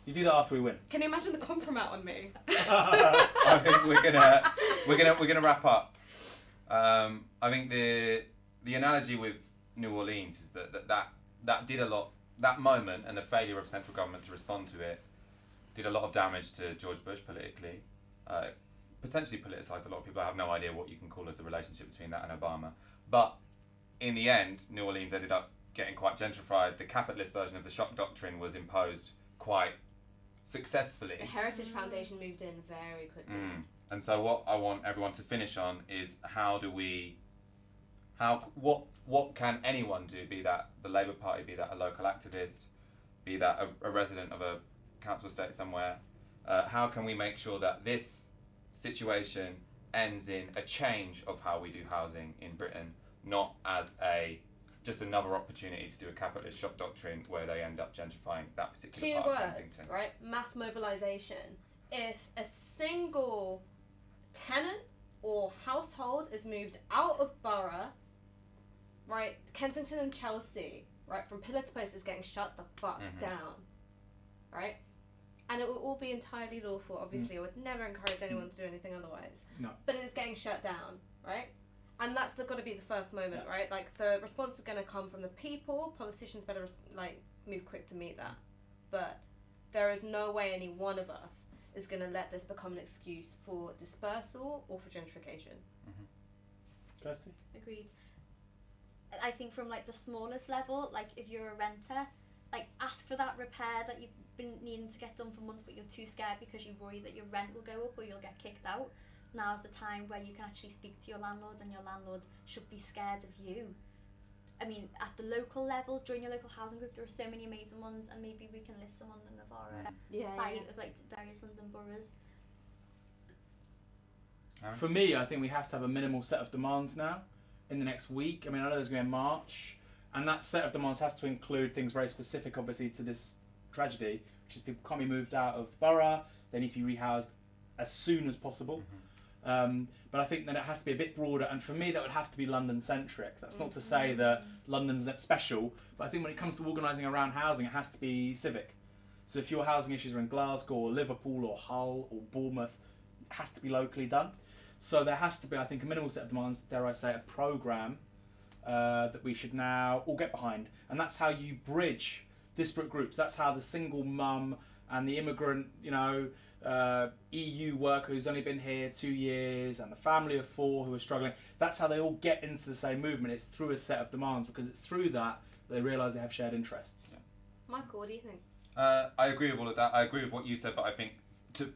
You do that after we win. Can you imagine the compromat on me? I think we're gonna wrap up. I think the analogy with New Orleans is that did a lot. That moment and the failure of central government to respond to it did a lot of damage to George Bush politically. Potentially politicised a lot of people. I have no idea what you can call as a relationship between that and Obama. But in the end, New Orleans ended up getting quite gentrified. The capitalist version of the shock doctrine was imposed quite successly. The Heritage Foundation moved in very quickly. And so what I want everyone to finish on is what can anyone do, be that the Labour Party, be that a local activist, be that a resident of a council estate somewhere, how can we make sure that this situation ends in a change of how we do housing in Britain, not as just another opportunity to do a capitalist shock doctrine where they end up gentrifying that particular part of Kensington. Right? Mass mobilisation. If a single tenant or household is moved out of borough, right, Kensington and Chelsea, right, from pillar to post is getting shut the fuck down, right? And it will all be entirely lawful, obviously. I would never encourage anyone to do anything otherwise. No. But it is getting shut down, right? And that's got to be the first moment, right? Like, the response is going to come from the people. Politicians better, move quick to meet that. But there is no way any one of us is going to let this become an excuse for dispersal or for gentrification. Kirsty? Agreed. I think from the smallest level, if you're a renter, ask for that repair that you've been needing to get done for months, but you're too scared because you worry that your rent will go up or you'll get kicked out. Now's the time where you can actually speak to your landlord, and your landlord should be scared of you. I mean, at the local level, join your local housing group. There are so many amazing ones, and maybe we can list some on the Novara site of various London boroughs. For me, I think we have to have a minimal set of demands now in the next week. I mean, I know there's going to be a march, and that set of demands has to include things very specific, obviously, to this tragedy, which is people can't be moved out of borough. They need to be rehoused as soon as possible. But I think that it has to be a bit broader, and for me that would have to be London-centric. That's not to say that London's that special, but I think when it comes to organising around housing, it has to be civic. So if your housing issues are in Glasgow or Liverpool or Hull or Bournemouth, it has to be locally done. So there has to be, I think, a minimal set of demands, dare I say, a programme that we should now all get behind. And that's how you bridge disparate groups. That's how the single mum and the immigrant, EU worker who's only been here 2 years, and the family of 4 who are struggling, that's how they all get into the same movement. It's through a set of demands, because it's through that they realise they have shared interests. Michael, what do you think? I agree with all of that. I agree with what you said, but I think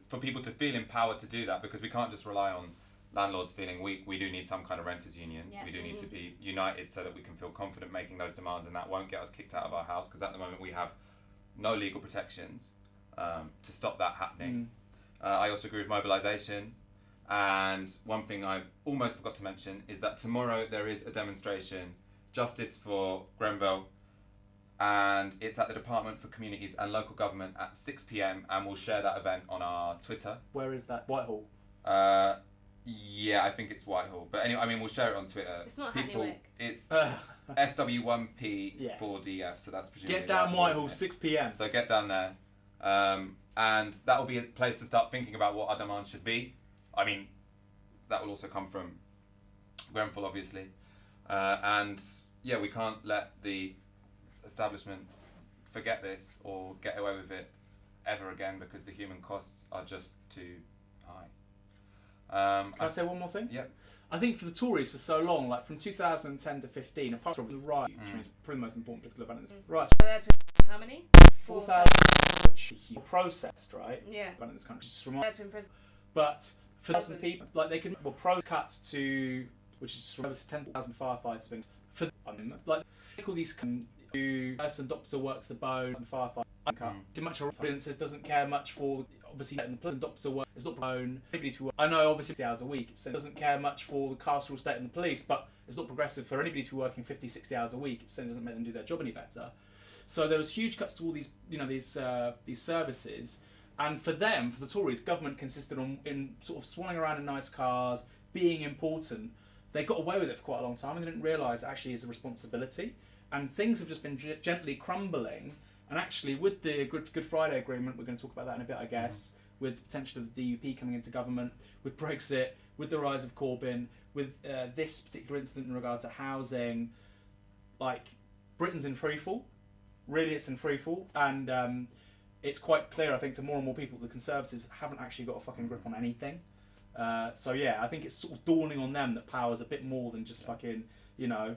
for people to feel empowered to do that, because we can't just rely on landlords feeling weak, we do need some kind of renters union. We do need to be united so that we can feel confident making those demands, and that won't get us kicked out of our house, because at the moment we have no legal protections to stop that happening. I also agree with mobilisation, and one thing I almost forgot to mention is that tomorrow there is a demonstration, Justice for Grenfell, and it's at the Department for Communities and Local Government at 6 p.m, and we'll share that event on our Twitter. Where is that? Whitehall? Yeah, I think it's Whitehall, but anyway, I mean, we'll share it on Twitter. It's not Hackney Wick. It's SW1P 4DF, so that's presumably Get down Whitehall, 6 p.m. So get down there. And that will be a place to start thinking about what our demands should be. I mean, that will also come from Grenfell, obviously. And yeah, we can't let the establishment forget this or get away with it ever again, because the human costs are just too high. Can I say one more thing? Yep. I think for the Tories for so long, from 2010 to 15, apart from the right, which is probably the most important political event in this. Right. So how many? 4,000, which he processed, right? Yeah. In this country, just but for 1,000 people, they can cuts to, which is from 10,000 firefighters. For all these nurse and doctor work to the bone and firefighter. Too much audiences doesn't care much for obviously letting the police doctor work. It's not prone. I know obviously 50 hours a week, so it doesn't care much for the carceral state and the police, but it's not progressive for anybody to be working 50, 60 hours a week. It doesn't make them do their job any better. So there was huge cuts to all these, these services, and for them, for the Tories, government consisted in sort of swanning around in nice cars, being important. They got away with it for quite a long time, and they didn't realise it actually is a responsibility. And things have just been gently crumbling, And actually, with the Good Friday Agreement, we're going to talk about that in a bit, I guess, with the potential of the DUP coming into government, with Brexit, with the rise of Corbyn, with this particular incident in regard to housing, like, Britain's in freefall. Really, it's in freefall. And it's quite clear, I think, to more and more people that the Conservatives haven't actually got a fucking grip on anything. So, yeah, I think it's sort of dawning on them that power's a bit more than just fucking, you know,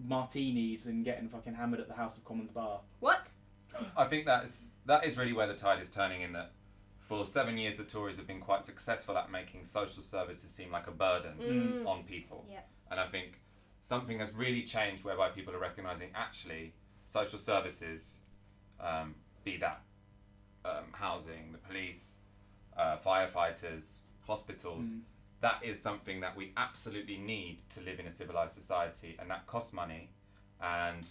martinis and getting fucking hammered at the House of Commons bar. What? I think that is really where the tide is turning, in that for 7 years the Tories have been quite successful at making social services seem like a burden on people. Yep. And I think something has really changed whereby people are recognising actually social services, be that housing, the police, firefighters, hospitals, that is something that we absolutely need to live in a civilised society, and that costs money, and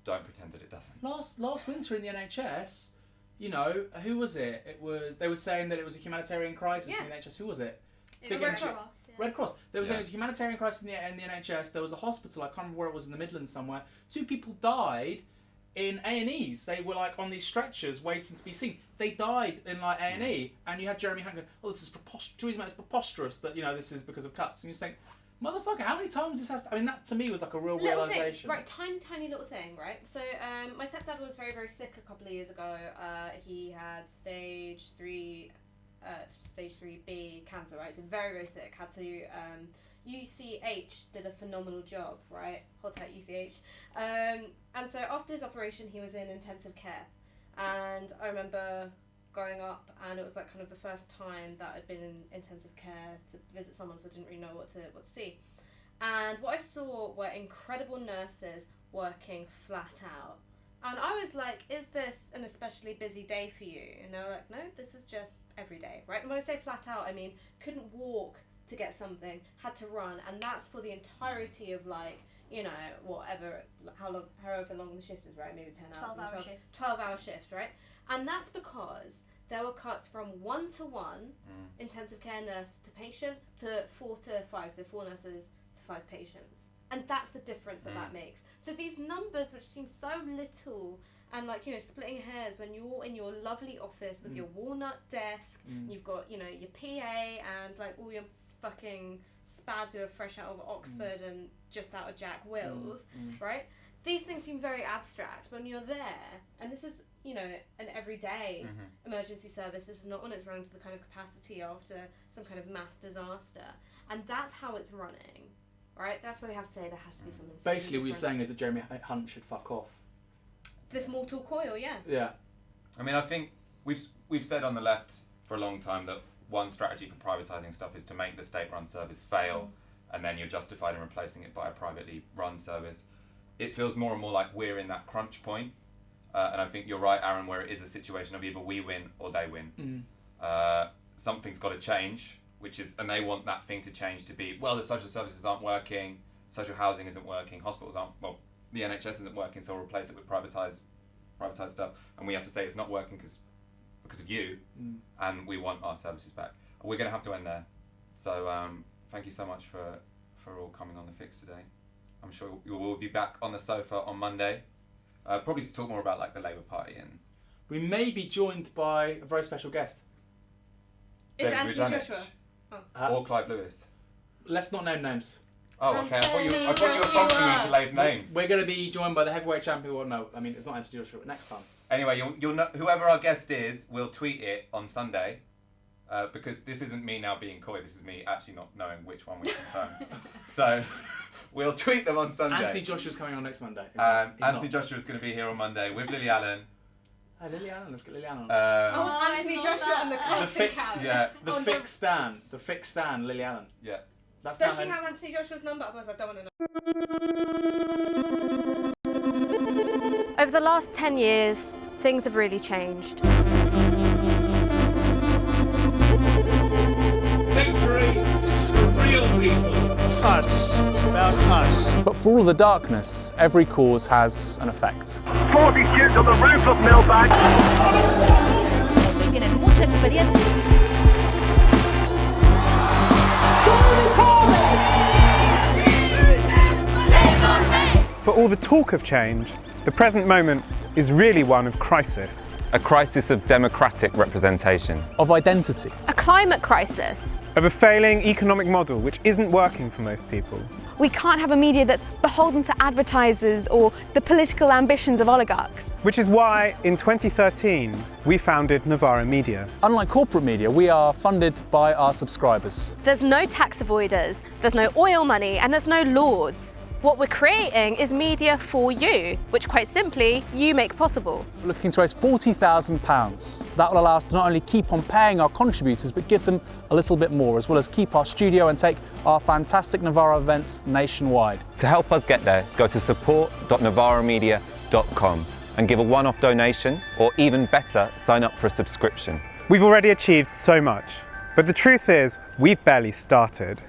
don't pretend that it doesn't. Last winter in the NHS, you know, who was it? They were saying that it was a humanitarian crisis in the NHS. Who was it? The Red Cross. Red Cross. They were saying it was a humanitarian crisis in the NHS. There was a hospital, I can't remember where it was, in the Midlands somewhere. 2 people died in A&Es. They were like on these stretchers waiting to be seen. They died in like A&E, and you had Jeremy Hunt going, "Oh, this is preposterous. It's preposterous that, you know, this is because of cuts." And you just think, motherfucker, how many times this has to... I mean, that to me was like a real realisation. Thing, right, tiny little thing, right? So my stepdad was very, very sick a couple of years ago. He had stage 3B cancer, right? So very, very sick. Had to... UCH did a phenomenal job, right? Hold tight, UCH. And so after his operation, he was in intensive care. And I remember growing up, and it was like kind of the first time that I'd been in intensive care to visit someone, so I didn't really know what to see. And what I saw were incredible nurses working flat out. And I was like, is this an especially busy day for you? And they were like, no, this is just every day, right? And when I say flat out, I mean couldn't walk to get something, had to run, and that's for the entirety of, like, you know, whatever, however long the shift is, right? Maybe 10 hours. 12-hour shift, right? And that's because there were cuts from 1-to-1 intensive care nurse to patient to 4-to-5, so 4 nurses to 5 patients. And that's the difference that makes. So these numbers, which seem so little, and like, you know, splitting hairs when you're in your lovely office with your walnut desk, and you've got, you know, your PA and like all your fucking spads who are fresh out of Oxford and just out of Jack Wills, right? These things seem very abstract, but when you're there, and this is, you know, an everyday emergency service, this is not when it's running to the kind of capacity after some kind of mass disaster, and that's how it's running, right? That's why we have to say there has to be something. Basically, what you're saying is that Jeremy Hunt should fuck off. This mortal coil, yeah. Yeah. I mean, I think we've said on the left for a long time that one strategy for privatising stuff is to make the state-run service fail, and then you're justified in replacing it by a privately run service. It feels more and more like we're in that crunch point, and I think you're right, Aaron, where it is a situation of either we win or they win. Something's got to change, and they want that thing to change to be, well, the social services aren't working, social housing isn't working, hospitals aren't, well, the NHS isn't working, so we'll replace it with privatised stuff, and we have to say it's not working because of you, and we want our services back. We're going to have to end there. So thank you so much for all coming on The Fix today. I'm sure you will be back on the sofa on Monday, probably to talk more about like the Labour Party, and we may be joined by a very special guest. Is it Anthony Joshua? Or Clive Lewis? Let's not name names. Oh, okay. I thought you were prompting me to name names. We're going to be joined by the heavyweight champion. Well, no, I mean, it's not Anthony Joshua. Next time. Anyway, you'll know, whoever our guest is, we'll tweet it on Sunday, because this isn't me now being coy. This is me actually not knowing which one we confirm. So we'll tweet them on Sunday. Anthony Joshua's coming on next Monday. Anthony Joshua's going to be here on Monday with Lily Allen. Hi, Lily Allen. Let's get Lily Allen on. Anthony Joshua and the casting couch. Yeah, the fixed Stan, Lily Allen. Yeah. Does she have Anthony Joshua's number? Otherwise, I don't want to know. Over the last 10 years, things have really changed. Victory for real people. Us. It's about us. But for all of the darkness, every cause has an effect. 40 shoots on the roof of Millbank. Tienen mucha experiencia. For all the talk of change, the present moment is really one of crisis. A crisis of democratic representation. Of identity. A climate crisis. Of a failing economic model which isn't working for most people. We can't have a media that's beholden to advertisers or the political ambitions of oligarchs. Which is why, in 2013, we founded Novara Media. Unlike corporate media, we are funded by our subscribers. There's no tax avoiders, there's no oil money, and there's no lords. What we're creating is media for you, which quite simply, you make possible. We're looking to raise £40,000. That will allow us to not only keep on paying our contributors, but give them a little bit more, as well as keep our studio and take our fantastic Novara events nationwide. To help us get there, go to support.novaramedia.com and give a one-off donation, or even better, sign up for a subscription. We've already achieved so much, but the truth is, we've barely started.